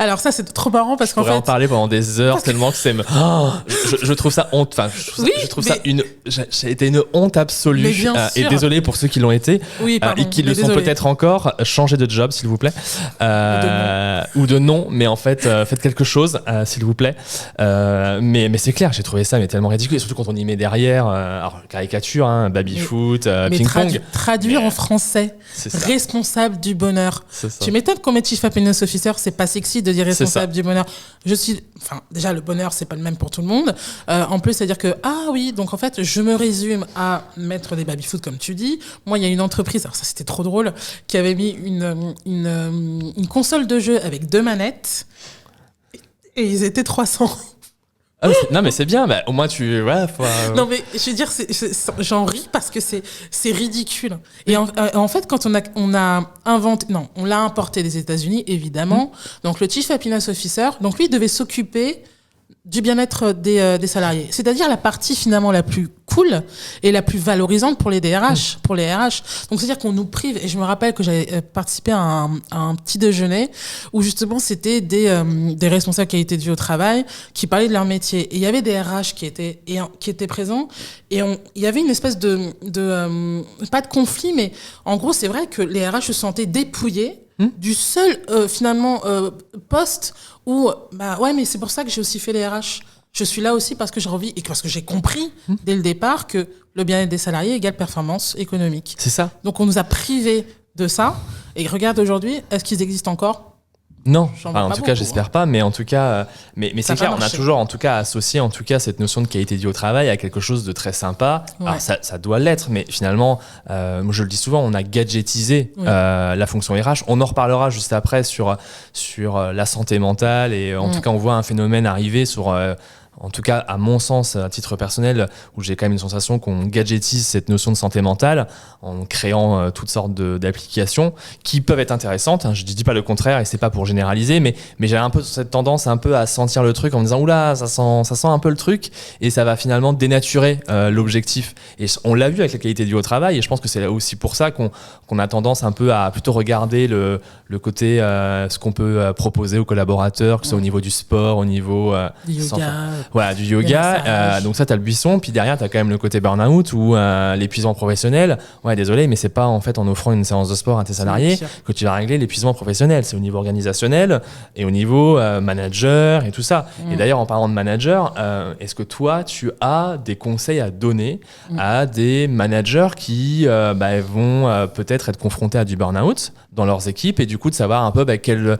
Alors ça c'est trop marrant parce qu'en fait... On pourrait en parler pendant des heures tellement que c'est... je trouve ça honte. Enfin, je trouve ça ça a été une honte absolue. Et désolé pour ceux qui l'ont été et qui le sont peut-être encore. Changez de job s'il vous plaît. Ou de nom. Mais en fait, faites quelque chose s'il vous plaît. Mais c'est clair, j'ai trouvé ça tellement ridicule. Et surtout quand on y met derrière, alors caricature, baby-foot, ping-pong. Traduire en français, responsable du bonheur. Tu m'étonnes qu'on met Chief Happiness Officer, c'est pas sexy de dire responsable du bonheur. Déjà le bonheur c'est pas le même pour tout le monde. En plus c'est-à-dire que donc en fait je me résume à mettre des baby-foot comme tu dis. Moi il y a une entreprise, alors ça c'était trop drôle, qui avait mis une console de jeu avec 2 manettes et ils étaient 300. Non mais c'est bien, au moins tu... Non mais je veux dire, j'en ris parce que c'est ridicule. Et en fait, quand on a inventé... Non, on l'a importé des États-Unis, évidemment. Donc le Chief Happiness Officer, donc lui, il devait s'occuper du bien-être des salariés. C'est-à-dire la partie finalement la plus cool et la plus valorisante pour les DRH, pour les RH. Donc c'est-à-dire qu'on nous prive, et je me rappelle que j'avais participé à un petit déjeuner où justement c'était des responsables qualité de vie au travail qui parlaient de leur métier. Et il y avait des RH qui étaient présents et il y avait une espèce de pas de conflit, mais en gros c'est vrai que les RH se sentaient dépouillés du seul finalement poste où mais c'est pour ça que j'ai aussi fait les RH. Je suis là aussi parce que j'ai envie et parce que j'ai compris dès le départ que le bien-être des salariés égale performance économique. C'est ça. Donc on nous a privés de ça et regarde aujourd'hui, est-ce qu'ils existent encore ? Non, en tout cas j'espère pas, mais en tout cas mais c'est clair, on a toujours en tout cas associé cette notion de qualité de vie au travail à quelque chose de très sympa. Alors ça doit l'être, mais finalement moi je le dis souvent, on a gadgetisé la fonction RH. On en reparlera juste après sur la santé mentale et en tout cas on voit un phénomène arriver en tout cas, à mon sens, à titre personnel, où j'ai quand même une sensation qu'on gadgetise cette notion de santé mentale en créant toutes sortes d'applications qui peuvent être intéressantes. Je ne dis pas le contraire et c'est pas pour généraliser, mais j'ai un peu cette tendance un peu à sentir le truc en me disant oula, ça sent un peu le truc et ça va finalement dénaturer l'objectif. Et on l'a vu avec la qualité de vie au travail et je pense que c'est aussi pour ça qu'on a tendance un peu à plutôt regarder le côté ce qu'on peut proposer aux collaborateurs, que ce soit au niveau du sport, au niveau du yoga, donc ça t'as le buisson, puis derrière t'as quand même le côté burn-out ou l'épuisement professionnel. Désolé, mais c'est pas en fait en offrant une séance de sport à tes salariés que tu vas régler l'épuisement professionnel, c'est au niveau organisationnel et au niveau manager et tout ça. Et d'ailleurs en parlant de manager, est-ce que toi tu as des conseils à donner à des managers qui vont peut-être être confrontés à du burn-out dans leurs équipes et du coup de savoir un peu qu'est-ce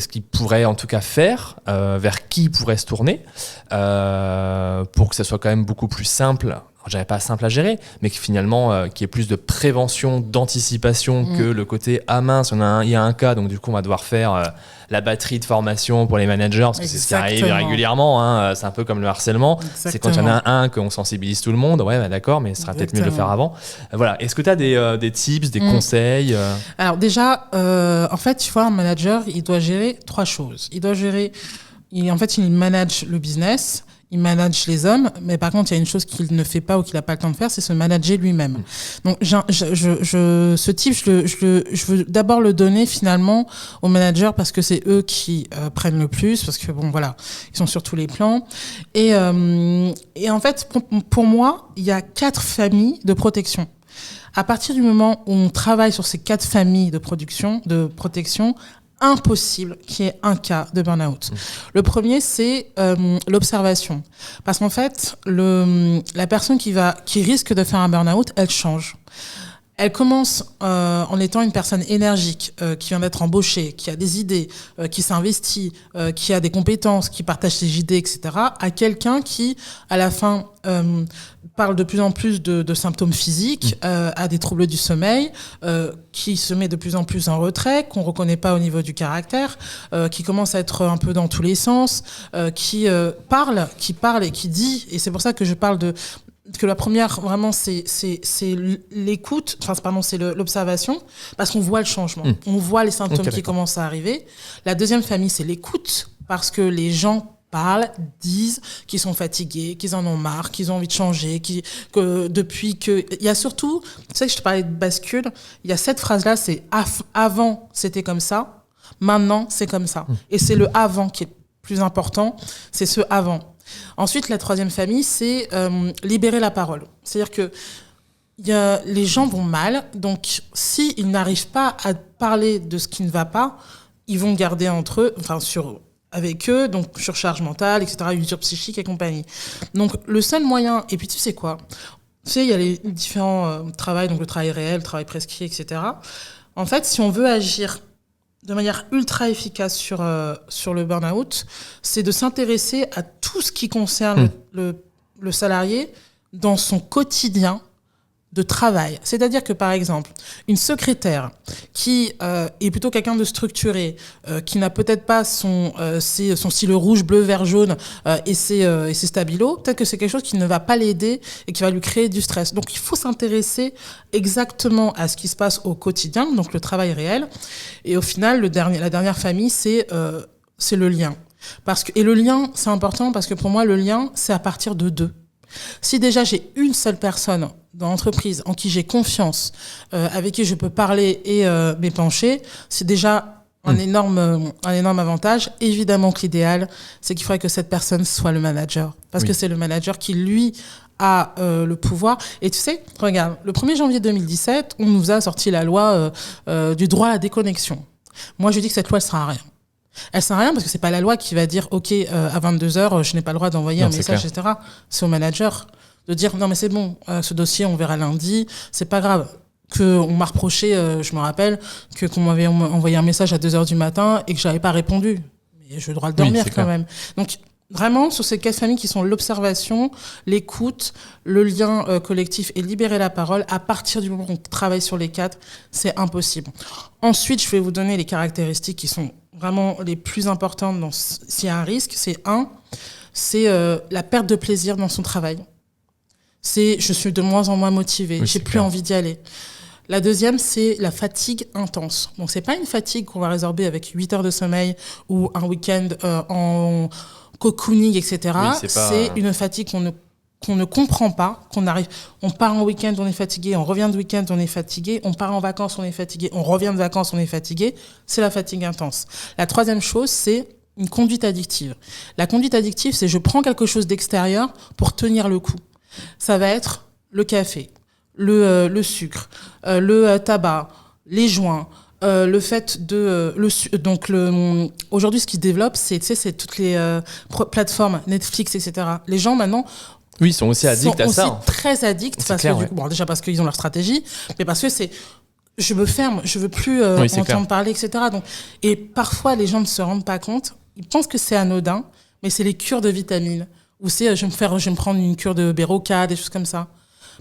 qu'ils pourraient en tout cas faire, vers qui ils pourraient se tourner pour que ça soit quand même beaucoup plus simple. Alors, je dirais pas simple à gérer, mais que finalement qu'il y ait plus de prévention, d'anticipation que le côté mince, il y a un cas, donc du coup on va devoir faire la batterie de formation pour les managers, parce que c'est ce qui arrive régulièrement, c'est un peu comme le harcèlement. Exactement. C'est quand il y en a un qu'on sensibilise tout le monde, d'accord, mais ce sera peut-être mieux de le faire avant. Voilà. Est-ce que tu as des tips, des conseils Alors déjà, en fait, tu vois, un manager, il doit gérer 3 choses. Il manage le business, il manage les hommes, mais par contre, il y a une chose qu'il ne fait pas ou qu'il n'a pas le temps de faire, c'est se manager lui-même. Donc, ce type, je veux d'abord le donner finalement aux managers parce que c'est eux qui prennent le plus, parce que ils sont sur tous les plans. Et en fait, pour moi, il y a 4 familles de protection. À partir du moment où on travaille sur ces 4 familles de protection, impossible qu'il y ait un cas de burn-out. Le premier, c'est l'observation. Parce qu'en fait, la personne qui risque de faire un burn-out, elle change. Elle commence en étant une personne énergique, qui vient d'être embauchée, qui a des idées, qui s'investit, qui a des compétences, qui partage ses idées, etc., à quelqu'un qui, à la fin, parle de plus en plus de symptômes physiques, a des troubles du sommeil, qui se met de plus en plus en retrait, qu'on reconnaît pas au niveau du caractère, qui commence à être un peu dans tous les sens, qui parle et qui dit, et c'est pour ça que je parle que la première, vraiment, c'est l'écoute, c'est l'observation, parce qu'on voit le changement. On voit les symptômes qui commencent à arriver. La deuxième famille, c'est l'écoute, parce que les gens parlent, disent qu'ils sont fatigués, qu'ils en ont marre, qu'ils ont envie de changer, il y a surtout, tu sais que je te parlais de bascule, il y a cette phrase-là, c'est avant, c'était comme ça, maintenant, c'est comme ça. Et c'est le avant qui est plus important, c'est ce avant. Ensuite, la troisième famille, c'est libérer la parole. C'est-à-dire que les gens vont mal, donc s'ils n'arrivent pas à parler de ce qui ne va pas, ils vont garder entre eux, avec eux, donc surcharge mentale, etc., usure psychique et compagnie. Donc le seul moyen, et puis tu sais quoi, il y a les différents travails, donc le travail réel, le travail prescrit, etc. En fait, si on veut agir de manière ultra efficace sur le burn-out, c'est de s'intéresser à tout ce qui concerne le salarié dans son quotidien de travail. C'est-à-dire que, par exemple, une secrétaire qui est plutôt quelqu'un de structuré, qui n'a peut-être pas son stylo rouge, bleu, vert, jaune et ses stabilos, peut-être que c'est quelque chose qui ne va pas l'aider et qui va lui créer du stress. Donc, il faut s'intéresser exactement à ce qui se passe au quotidien, donc le travail réel. Et au final, la dernière famille, c'est le lien. Et le lien, c'est important parce que pour moi, le lien, c'est à partir de 2. Si déjà j'ai une seule personne dans l'entreprise en qui j'ai confiance, avec qui je peux parler et m'épancher, c'est déjà un énorme avantage. Évidemment que l'idéal, c'est qu'il faudrait que cette personne soit le manager. Parce que c'est le manager qui, lui, a le pouvoir. Et tu sais, regarde, le 1er janvier 2017, on nous a sorti la loi du droit à la déconnexion. Moi, je dis que cette loi, elle sert à rien. Elle sert à rien parce que c'est pas la loi qui va dire OK, à 22h, je n'ai pas le droit d'envoyer un message, etc. C'est au manager de dire non mais c'est bon, ce dossier on verra lundi, c'est pas grave. On m'a reproché, je me rappelle, qu'on m'avait envoyé un message à 2h du matin et que j'avais pas répondu. Mais j'ai le droit de dormir quand même. Donc vraiment, sur ces 4 familles qui sont l'observation, l'écoute, le lien collectif et libérer la parole, à partir du moment où on travaille sur les 4, c'est impossible. Ensuite, je vais vous donner les caractéristiques qui sont vraiment les plus importantes s'il y a un risque. C'est la perte de plaisir dans son travail. Je suis de moins en moins motivée, j'ai plus envie d'y aller. La deuxième, c'est la fatigue intense. Donc, c'est pas une fatigue qu'on va résorber avec 8 heures de sommeil ou un week-end en cocooning, etc. C'est une fatigue qu'on ne comprend pas, on part en week-end, on est fatigué, on revient de week-end, on est fatigué, on part en vacances, on est fatigué, on revient de vacances, on est fatigué. C'est la fatigue intense. La troisième chose, c'est une conduite addictive. La conduite addictive, c'est je prends quelque chose d'extérieur pour tenir le coup. Ça va être le café, le sucre, le tabac, les joints, le fait aujourd'hui ce qui se développe, c'est toutes les plateformes Netflix, etc. Les gens maintenant ils sont aussi addicts à ça. Ils sont aussi très addicts déjà parce qu'ils ont leur stratégie, mais parce que je me ferme, je veux plus entendre parler, etc. Et parfois les gens ne se rendent pas compte, ils pensent que c'est anodin, mais c'est les cures de vitamines. Ou je vais me prendre une cure de Beroca, des choses comme ça.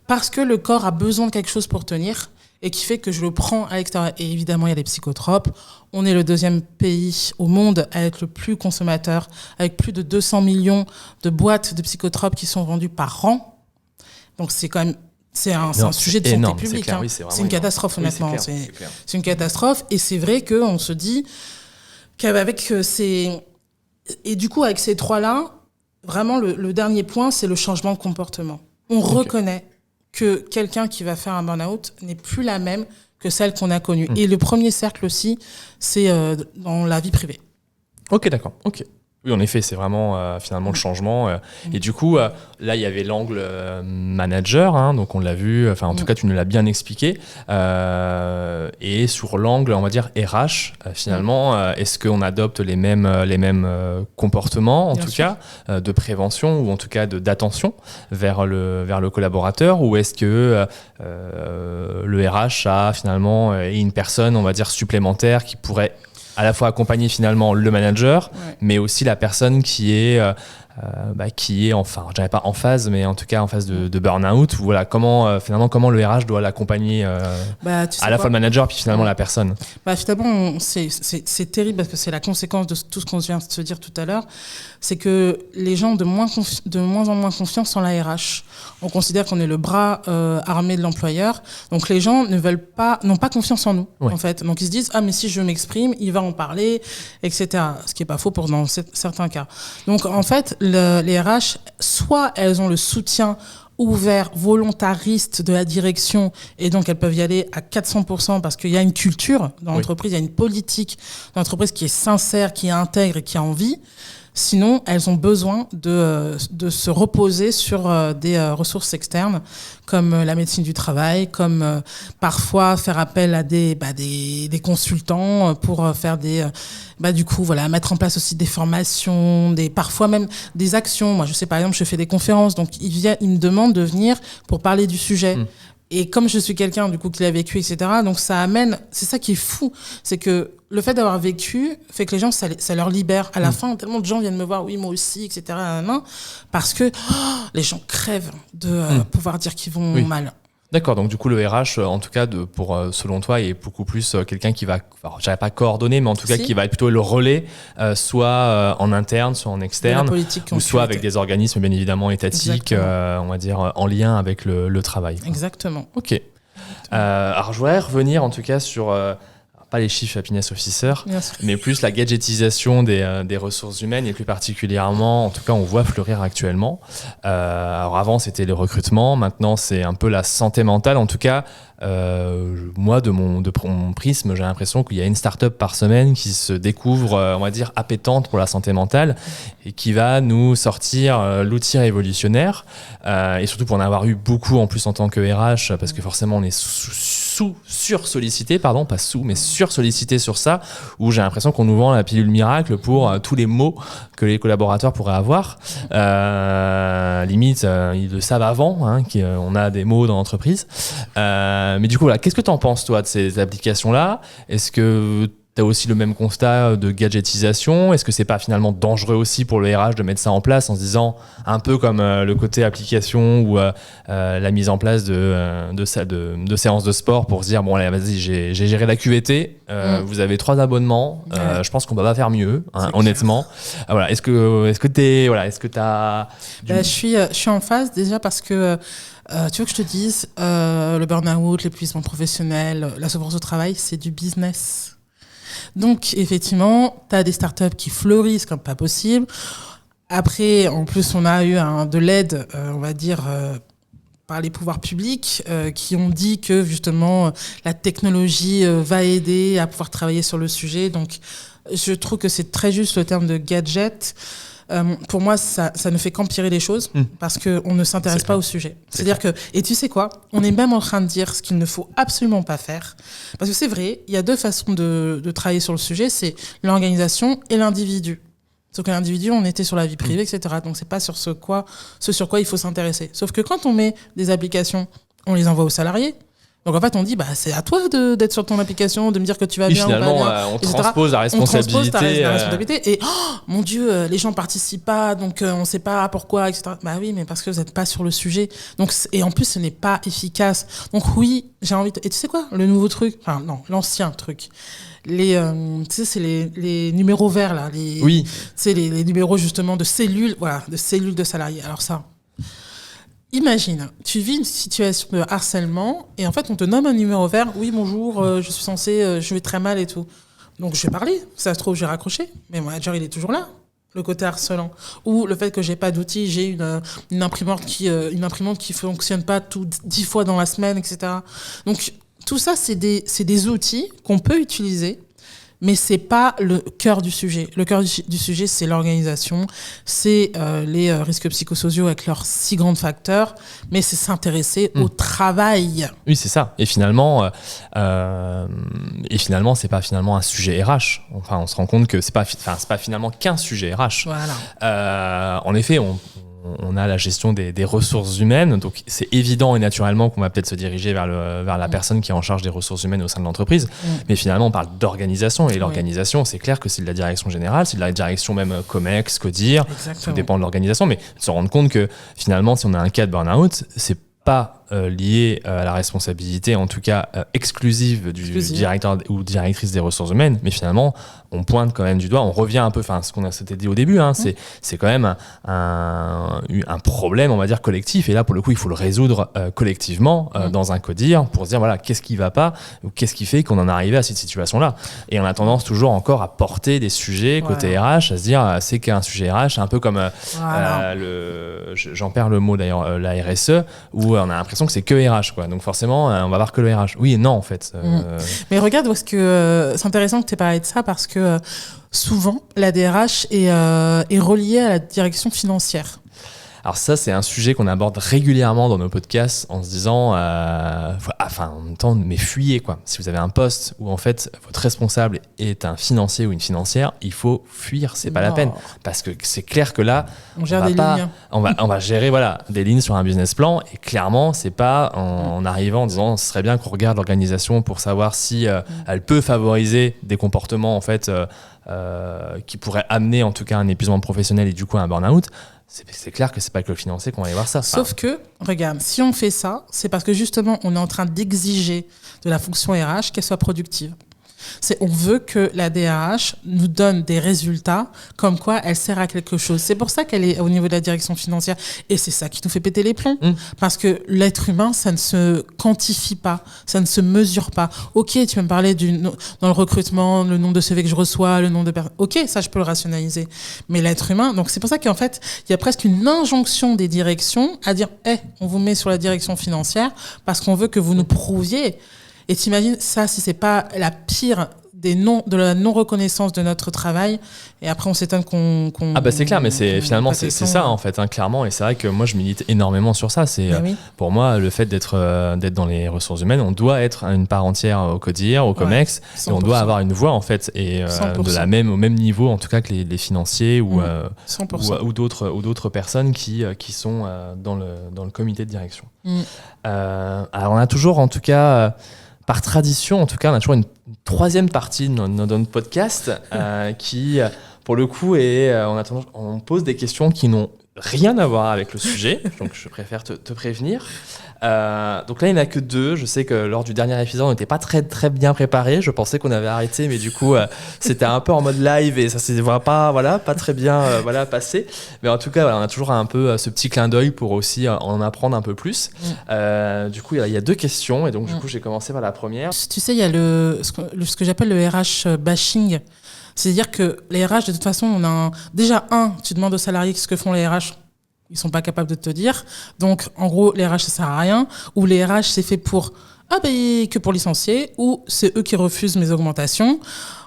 Parce que le corps a besoin de quelque chose pour tenir et qui fait que je le prends à l'extérieur. Et évidemment, il y a des psychotropes. On est le 2e pays au monde à être le plus consommateur, avec plus de 200 millions de boîtes de psychotropes qui sont vendues par an. Donc c'est quand même... C'est un sujet de santé publique. C'est une catastrophe, honnêtement. C'est une catastrophe. Et c'est vrai qu'on se dit qu'avec ces... Et du coup, avec ces 3-là, vraiment, le dernier point, c'est le changement de comportement. On reconnaît que quelqu'un qui va faire un burn-out n'est plus la même que celle qu'on a connue. Et le premier cercle aussi, c'est dans la vie privée. Ok, d'accord. Ok. Oui, en effet, c'est vraiment finalement le changement. Et du coup, là, il y avait l'angle manager, hein, donc on l'a vu, enfin en tout cas, tu nous l'as bien expliqué. Et sur l'angle, on va dire RH, finalement, est-ce qu'on adopte les mêmes comportements, en Bien tout sûr. cas, de prévention ou en tout cas d'attention vers le collaborateur, ou est-ce que le RH a finalement une personne, on va dire, supplémentaire qui pourrait à la fois accompagner finalement le manager, mais aussi la personne qui est enfin, je dirais pas en phase, mais en tout cas en phase de burn-out. Voilà, comment le RH doit l'accompagner Tu sais à la quoi fois le manager puis finalement la personne. Finalement, c'est terrible parce que c'est la conséquence de tout ce qu'on vient de se dire tout à l'heure. C'est que les gens ont de moins en moins confiance en la RH. On considère qu'on est le bras armé de l'employeur. Donc les gens n'ont pas confiance en nous, en fait. Donc ils se disent, mais si je m'exprime, il va en parler, etc. Ce qui n'est pas faux dans certains cas. Donc en fait, les RH, soit elles ont le soutien ouvert, volontariste de la direction, et donc elles peuvent y aller à 400% parce qu'il y a une culture dans l'entreprise, il y a une politique dans l'entreprise qui est sincère, qui est intègre et qui a envie. Sinon, elles ont besoin de se reposer sur des ressources externes, comme la médecine du travail, comme parfois faire appel à des consultants pour faire mettre en place aussi des formations, parfois même des actions. Moi, je sais, par exemple, je fais des conférences, donc ils me demandent de venir pour parler du sujet. Et comme je suis quelqu'un, du coup, qui l'a vécu, etc., donc ça amène, c'est ça qui est fou, c'est que le fait d'avoir vécu fait que les gens, ça leur libère. À la fin, tellement de gens viennent me voir, oui, moi aussi, etc., parce que les gens crèvent de pouvoir dire qu'ils vont mal. D'accord, donc du coup le RH, en tout cas, selon toi, est beaucoup plus quelqu'un qui va, je dirais pas coordonner, mais en tout cas qui va être plutôt le relais, soit en interne, soit en externe, ou soit avec des organismes bien évidemment étatiques, on va dire en lien avec le travail. Quoi. Exactement. Ok. Alors je voudrais revenir en tout cas sur pas les chiffs happiness officer, mais plus la gadgetisation des ressources humaines et plus particulièrement, en tout cas, on voit fleurir actuellement. Alors avant, c'était le recrutement, maintenant, c'est un peu la santé mentale. En tout cas, moi, de mon prisme, j'ai l'impression qu'il y a une start-up par semaine qui se découvre, on va dire, appétente pour la santé mentale et qui va nous sortir l'outil révolutionnaire. Et surtout pour en avoir eu beaucoup en plus en tant que RH, parce que forcément, on est sur-sollicité, mais sur-sollicité sur ça, où j'ai l'impression qu'on nous vend la pilule miracle pour tous les mots que les collaborateurs pourraient avoir. Limite, ils le savent avant, hein, qu'on a des mots dans l'entreprise. Mais du coup, voilà, qu'est-ce que tu en penses, toi, de ces applications-là ? Est-ce que tu as aussi le même constat de gadgetisation ? Est-ce que c'est pas finalement dangereux aussi pour le RH de mettre ça en place en se disant, un peu comme le côté application ou la mise en place de séances de sport pour se dire, bon allez, vas-y, j'ai géré la QVT, vous avez 3 abonnements, je pense qu'on peut pas faire mieux, hein, honnêtement. Voilà, est-ce que t'as... Je suis en phase déjà parce que tu veux que je te dise, le burn-out, l'épuisement professionnel, la souffrance au travail, c'est du business. Donc, effectivement, tu as des startups qui fleurissent comme pas possible. Après, en plus, on a eu de l'aide, on va dire, par les pouvoirs publics, qui ont dit que, justement, la technologie va aider à pouvoir travailler sur le sujet. Donc, je trouve que c'est très juste le terme de gadget. Pour moi, ça ne fait qu'empirer les choses parce qu'on ne s'intéresse pas au sujet. C'est-à-dire que, et tu sais quoi, on est même en train de dire ce qu'il ne faut absolument pas faire. Parce que c'est vrai, il y a 2 façons de travailler sur le sujet, c'est l'organisation et l'individu. Sauf que l'individu, on était sur la vie privée, etc. Donc c'est pas sur ce sur quoi il faut s'intéresser. Sauf que quand on met des applications, on les envoie aux salariés. Donc en fait, on dit, c'est à toi d'être sur ton application, de me dire que tu vas bien finalement, ou pas bien, on etc. transpose la responsabilité. On transpose la responsabilité. Et mon Dieu, les gens participent pas, donc on ne sait pas pourquoi, etc. Bah oui, mais parce que vous n'êtes pas sur le sujet. Donc, et en plus, ce n'est pas efficace. Donc oui, j'ai envie Et tu sais quoi, le nouveau truc, enfin non, l'ancien truc. Tu sais, c'est les numéros verts, là. Oui. Tu sais, les numéros justement de cellules de salariés. Alors ça... Imagine, tu vis une situation de harcèlement et en fait on te nomme un numéro vert. Oui, bonjour, je suis censé, je vais très mal et tout. Donc je vais parler, ça se trouve j'ai raccroché, mais mon manager il est toujours là, le côté harcelant. Ou le fait que j'ai pas d'outils, j'ai une imprimante qui fonctionne pas 10 fois dans la semaine, etc. Donc tout ça c'est des outils qu'on peut utiliser, mais c'est pas le cœur du sujet. Le cœur du sujet, c'est l'organisation, c'est les risques psychosociaux avec leurs 6 grands facteurs, mais c'est s'intéresser au travail. Oui, c'est ça. Et finalement, c'est pas finalement un sujet RH. Enfin, on se rend compte que c'est pas finalement qu'un sujet RH. Voilà. En effet, on a la gestion des ressources humaines, donc c'est évident et naturellement qu'on va peut-être se diriger vers la personne qui est en charge des ressources humaines au sein de l'entreprise. Mais finalement, on parle d'organisation, et l'organisation, c'est clair que c'est de la direction générale, c'est de la direction même COMEX, CODIR, tout dépend de l'organisation, mais se rendre compte que finalement, si on a un cas de burn-out, c'est pas lié à la responsabilité, en tout cas exclusive du directeur ou directrice des ressources humaines, mais finalement on pointe quand même du doigt, on revient un peu, enfin ce qu'on s'était dit au début, c'est quand même un problème, on va dire, collectif, et là pour le coup il faut le résoudre collectivement dans un CODIR pour se dire voilà, qu'est-ce qui va pas, ou qu'est-ce qui fait qu'on en est arrivé à cette situation-là. Et on a tendance toujours encore à porter des sujets côté RH, à se dire c'est qu'un sujet RH, un peu comme j'en perds le mot d'ailleurs, la RSE, où on a l'impression que c'est que RH, quoi. Donc forcément, on va voir que le RH. Oui et non, en fait. Mais regarde, parce que c'est intéressant que tu aies parlé de ça, parce que souvent, la DRH est reliée à la direction financière. Alors ça, c'est un sujet qu'on aborde régulièrement dans nos podcasts en se disant, en même temps, mais fuyez, quoi. Si vous avez un poste où en fait votre responsable est un financier ou une financière, il faut fuir, c'est pas la peine, parce que c'est clair que là, on va gérer des lignes sur un business plan, et clairement, c'est pas en arrivant en disant, ce serait bien qu'on regarde l'organisation pour savoir si elle peut favoriser des comportements en fait qui pourraient amener en tout cas un épuisement professionnel et du coup un burn-out. C'est clair que c'est pas que le financier qu'on va aller voir ça. Sauf que, regarde, si on fait ça, c'est parce que justement, on est en train d'exiger de la fonction RH qu'elle soit productive. On veut que la DRH nous donne des résultats comme quoi elle sert à quelque chose. C'est pour ça qu'elle est au niveau de la direction financière. Et c'est ça qui nous fait péter les plombs. Parce que l'être humain, ça ne se quantifie pas, ça ne se mesure pas. Ok, tu peux me parler dans le recrutement, le nombre de CV que je reçois, le nombre de personnes. Ok, ça, je peux le rationaliser. Mais l'être humain, donc c'est pour ça qu'en fait, il y a presque une injonction des directions à dire, on vous met sur la direction financière parce qu'on veut que vous nous prouviez. Et t'imagines ça, si c'est pas la pire de la non-reconnaissance de notre travail, et après on s'étonne qu'on c'est clair, mais c'est ça en fait, clairement. Et c'est vrai que moi je milite énormément sur ça. Pour moi, le fait d'être dans les ressources humaines, on doit être une part entière au CODIR, au COMEX, et on doit avoir une voix en fait, et au même niveau en tout cas que les financiers ou d'autres personnes qui sont dans le comité de direction. Alors on a toujours en tout cas par tradition, en tout cas, on a toujours une troisième partie de notre podcast qui, pour le coup, on pose des questions qui n'ont rien à voir avec le sujet. Donc, je préfère te prévenir. Donc là, il n'y en a que 2. Je sais que lors du dernier épisode, on n'était pas très, très bien préparé. Je pensais qu'on avait arrêté, mais du coup, c'était un peu en mode live et ça s'est pas très bien passé. Mais en tout cas, on a toujours un peu ce petit clin d'œil pour aussi en apprendre un peu plus. Du coup, il y a 2 questions et donc du coup, j'ai commencé par la première. Tu sais, il y a ce que j'appelle le RH bashing. C'est-à-dire que les RH, de toute façon, tu demandes aux salariés ce que font les RH. Ils sont pas capables de te dire. Donc, en gros, les RH, ça sert à rien. Ou les RH, c'est fait que pour licencier. Ou c'est eux qui refusent mes augmentations.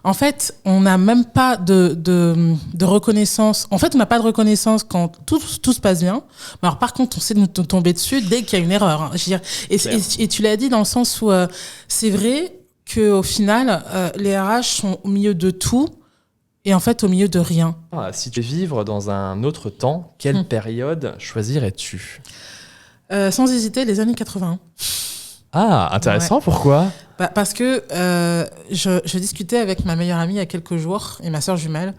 En fait, on n'a même pas de reconnaissance. En fait, on n'a pas de reconnaissance quand tout se passe bien. Mais alors, par contre, on sait nous tomber dessus dès qu'il y a une erreur. Hein. Je veux dire, et tu l'as dit dans le sens où c'est vrai qu'au final, les RH sont au milieu de tout. Et en fait, au milieu de rien. Si tu veux vivre dans un autre temps, quelle période choisirais-tu ? Sans hésiter, les années 80. Ah, intéressant, pourquoi ? Parce que je discutais avec ma meilleure amie il y a quelques jours, et ma sœur jumelle,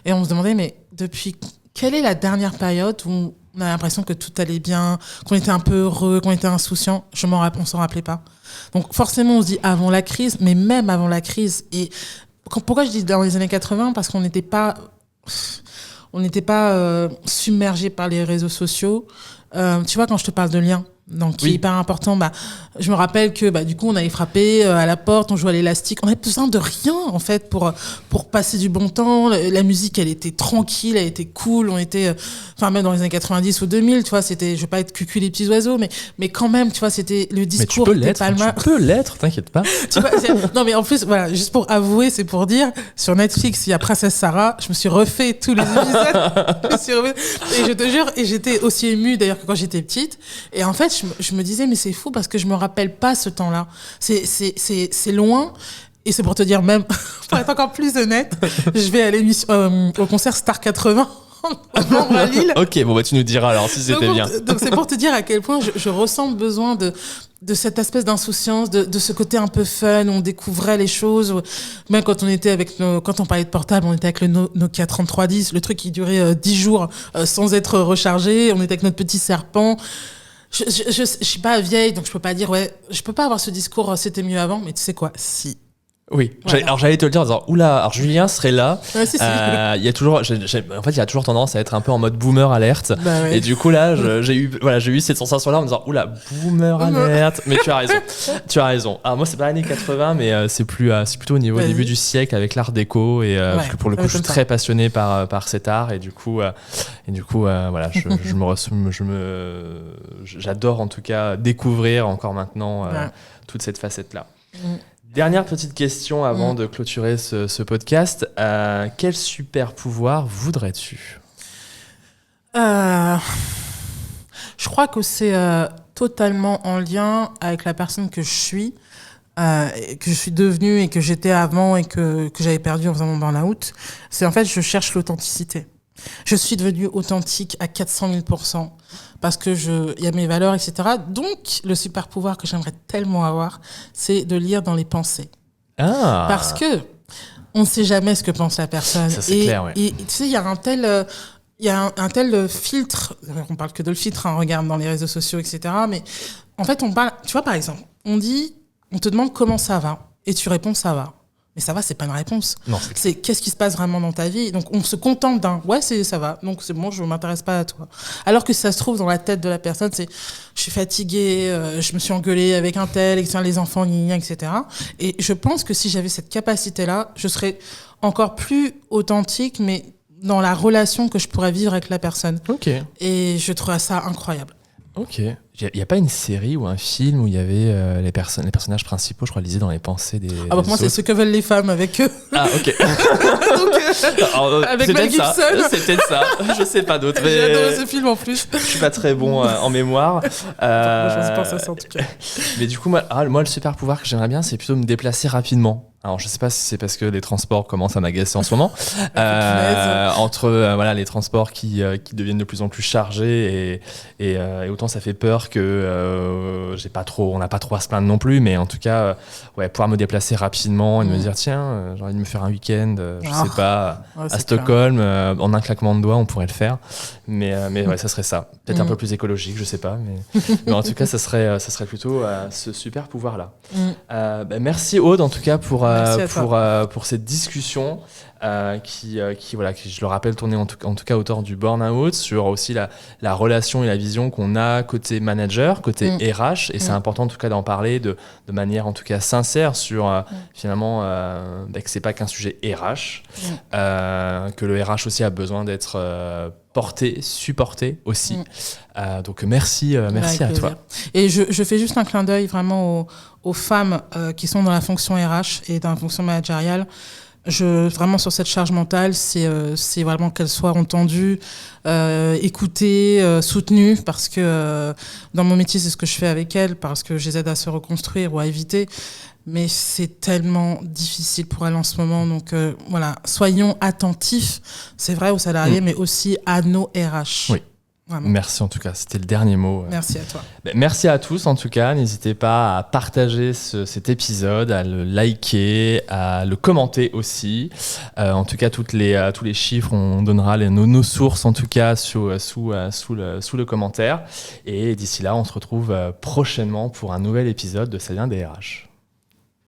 et on se demandait, mais depuis quelle est la dernière période où on a l'impression que tout allait bien, qu'on était un peu heureux, qu'on était insouciant ? On s'en rappelait pas. Donc forcément, on se dit avant la crise, mais même avant la crise, et pourquoi je dis dans les années 80 ? Parce qu'on n'était pas submergé par les réseaux sociaux. Tu vois, quand je te parle de liens, Donc, qui est hyper important. Je me rappelle que, du coup, on allait frapper à la porte, on jouait à l'élastique. On avait besoin de rien, en fait, pour passer du bon temps. La musique, elle était tranquille, elle était cool. On était, même dans les années 90 ou 2000, tu vois, c'était, je veux pas être cucu les petits oiseaux, mais quand même, tu vois, c'était le discours. Mais tu peux l'être, t'inquiète pas. Tu vois, non, mais en plus, voilà, juste pour avouer, c'est pour dire, sur Netflix, il y a Princesse Sarah, je me suis refait tous les épisodes. Et je te jure, et j'étais aussi émue, d'ailleurs, que quand j'étais petite. Et en fait, je me disais, mais c'est fou parce que je me rappelle pas ce temps-là. C'est loin. Et c'est pour te dire même, pour être encore plus honnête, je vais aller au concert Star 80 à Lille. Ok, bon, tu nous diras alors si c'était bien. Donc c'est pour te dire à quel point je ressens besoin de cette espèce d'insouciance, de ce côté un peu fun où on découvrait les choses. Même quand on était quand on parlait de portable, on était avec le Nokia 3310, le truc qui durait 10 jours sans être rechargé. On était avec notre petit serpent. Je suis pas vieille, donc je peux pas dire, je peux pas avoir ce discours, c'était mieux avant, mais tu sais quoi, si. Oui, voilà. Alors j'allais te le dire en disant, oula, alors Julien serait là. Ouais, si. Il y a toujours, en fait, il y a toujours tendance à être un peu en mode boomer alerte. Ouais. Et du coup, là, j'ai eu cette sensation-là en me disant, oula, boomer alerte. Mais tu as raison. Alors moi, c'est pas années 80, mais c'est plutôt au début du siècle avec l'art déco. Et parce que pour le coup, je suis très passionné par cet art. Et du coup, voilà, j'adore en tout cas découvrir encore maintenant toute cette facette-là. Dernière petite question avant de clôturer ce podcast. Quel super pouvoir voudrais-tu ? Je crois que c'est totalement en lien avec la personne que je suis, que je suis devenue et que j'étais avant et que j'avais perdu en faisant mon burn-out. C'est en fait, je cherche l'authenticité. Je suis devenue authentique à 400 000% parce que il y a mes valeurs, etc. Donc, le super pouvoir que j'aimerais tellement avoir, c'est de lire dans les pensées. Ah. Parce que on ne sait jamais ce que pense la personne. Ça, c'est clair, ouais. Et tu sais, il y a un tel filtre. On parle que de le filtre, on regarde dans les réseaux sociaux, etc. Mais en fait, on parle. Tu vois, par exemple, on te demande comment ça va, et tu réponds ça va. Mais ça va, c'est pas une réponse. Non, c'est qu'est-ce qui se passe vraiment dans ta vie. Donc, on se contente d'un ça va. Donc, c'est bon, je m'intéresse pas à toi. Alors que si ça se trouve dans la tête de la personne, c'est je suis fatiguée, je me suis engueulée avec un tel, les enfants, etc. Et je pense que si j'avais cette capacité-là, je serais encore plus authentique, mais dans la relation que je pourrais vivre avec la personne. Ok. Et je trouve ça incroyable. Ok. Il n'y a pas une série ou un film où il y avait les personnages principaux, je crois, lisaient dans les pensées des. Ah, pour moi, c'est ce que veulent les femmes avec eux. Ah, ok. Donc, avec Mel Gibson. C'est peut-être ça. Je sais pas d'autres. Mais... J'ai adoré ce film en plus. Je suis pas très bon en mémoire. Je pense à ça en tout cas. Mais du coup, moi, le super pouvoir que j'aimerais bien, c'est plutôt me déplacer rapidement. Alors, je sais pas si c'est parce que les transports commencent à m'agacer en ce moment. Entre les transports qui deviennent de plus en plus chargés et autant ça fait peur que on n'a pas trop à se plaindre non plus, mais en tout cas, pouvoir me déplacer rapidement et me dire tiens, j'ai envie de me faire un week-end, je sais pas, à Stockholm, en un claquement de doigts, on pourrait le faire. Mais ça serait ça. Peut-être un peu plus écologique, je sais pas, mais en tout cas, ça serait plutôt ce super pouvoir-là. Merci Aude, en tout cas, pour cette discussion qui, je le rappelle, tournait en tout cas autour du burn-out, sur aussi la relation et la vision qu'on a côté manager, côté RH, et c'est important en tout cas d'en parler de manière en tout cas sincère sur finalement que c'est pas qu'un sujet RH, que le RH aussi a besoin d'être porté, supporté aussi. Donc merci à toi. Et je fais juste un clin d'œil vraiment aux femmes qui sont dans la fonction RH et dans la fonction managériale. Vraiment sur cette charge mentale, c'est vraiment qu'elles soient entendues, écoutées, soutenues, parce que dans mon métier, c'est ce que je fais avec elles, parce que je les aide à se reconstruire ou à éviter. Mais c'est tellement difficile pour elles en ce moment. Donc soyons attentifs, c'est vrai aux salariés, mais aussi à nos RH. Oui. Vraiment. Merci en tout cas, c'était le dernier mot. Merci à toi. Merci à tous en tout cas, n'hésitez pas à partager cet épisode, à le liker, à le commenter aussi. En tout cas, tous les chiffres, on donnera nos sources en tout cas sous le commentaire. Et d'ici là, on se retrouve prochainement pour un nouvel épisode de Ça vient des RH.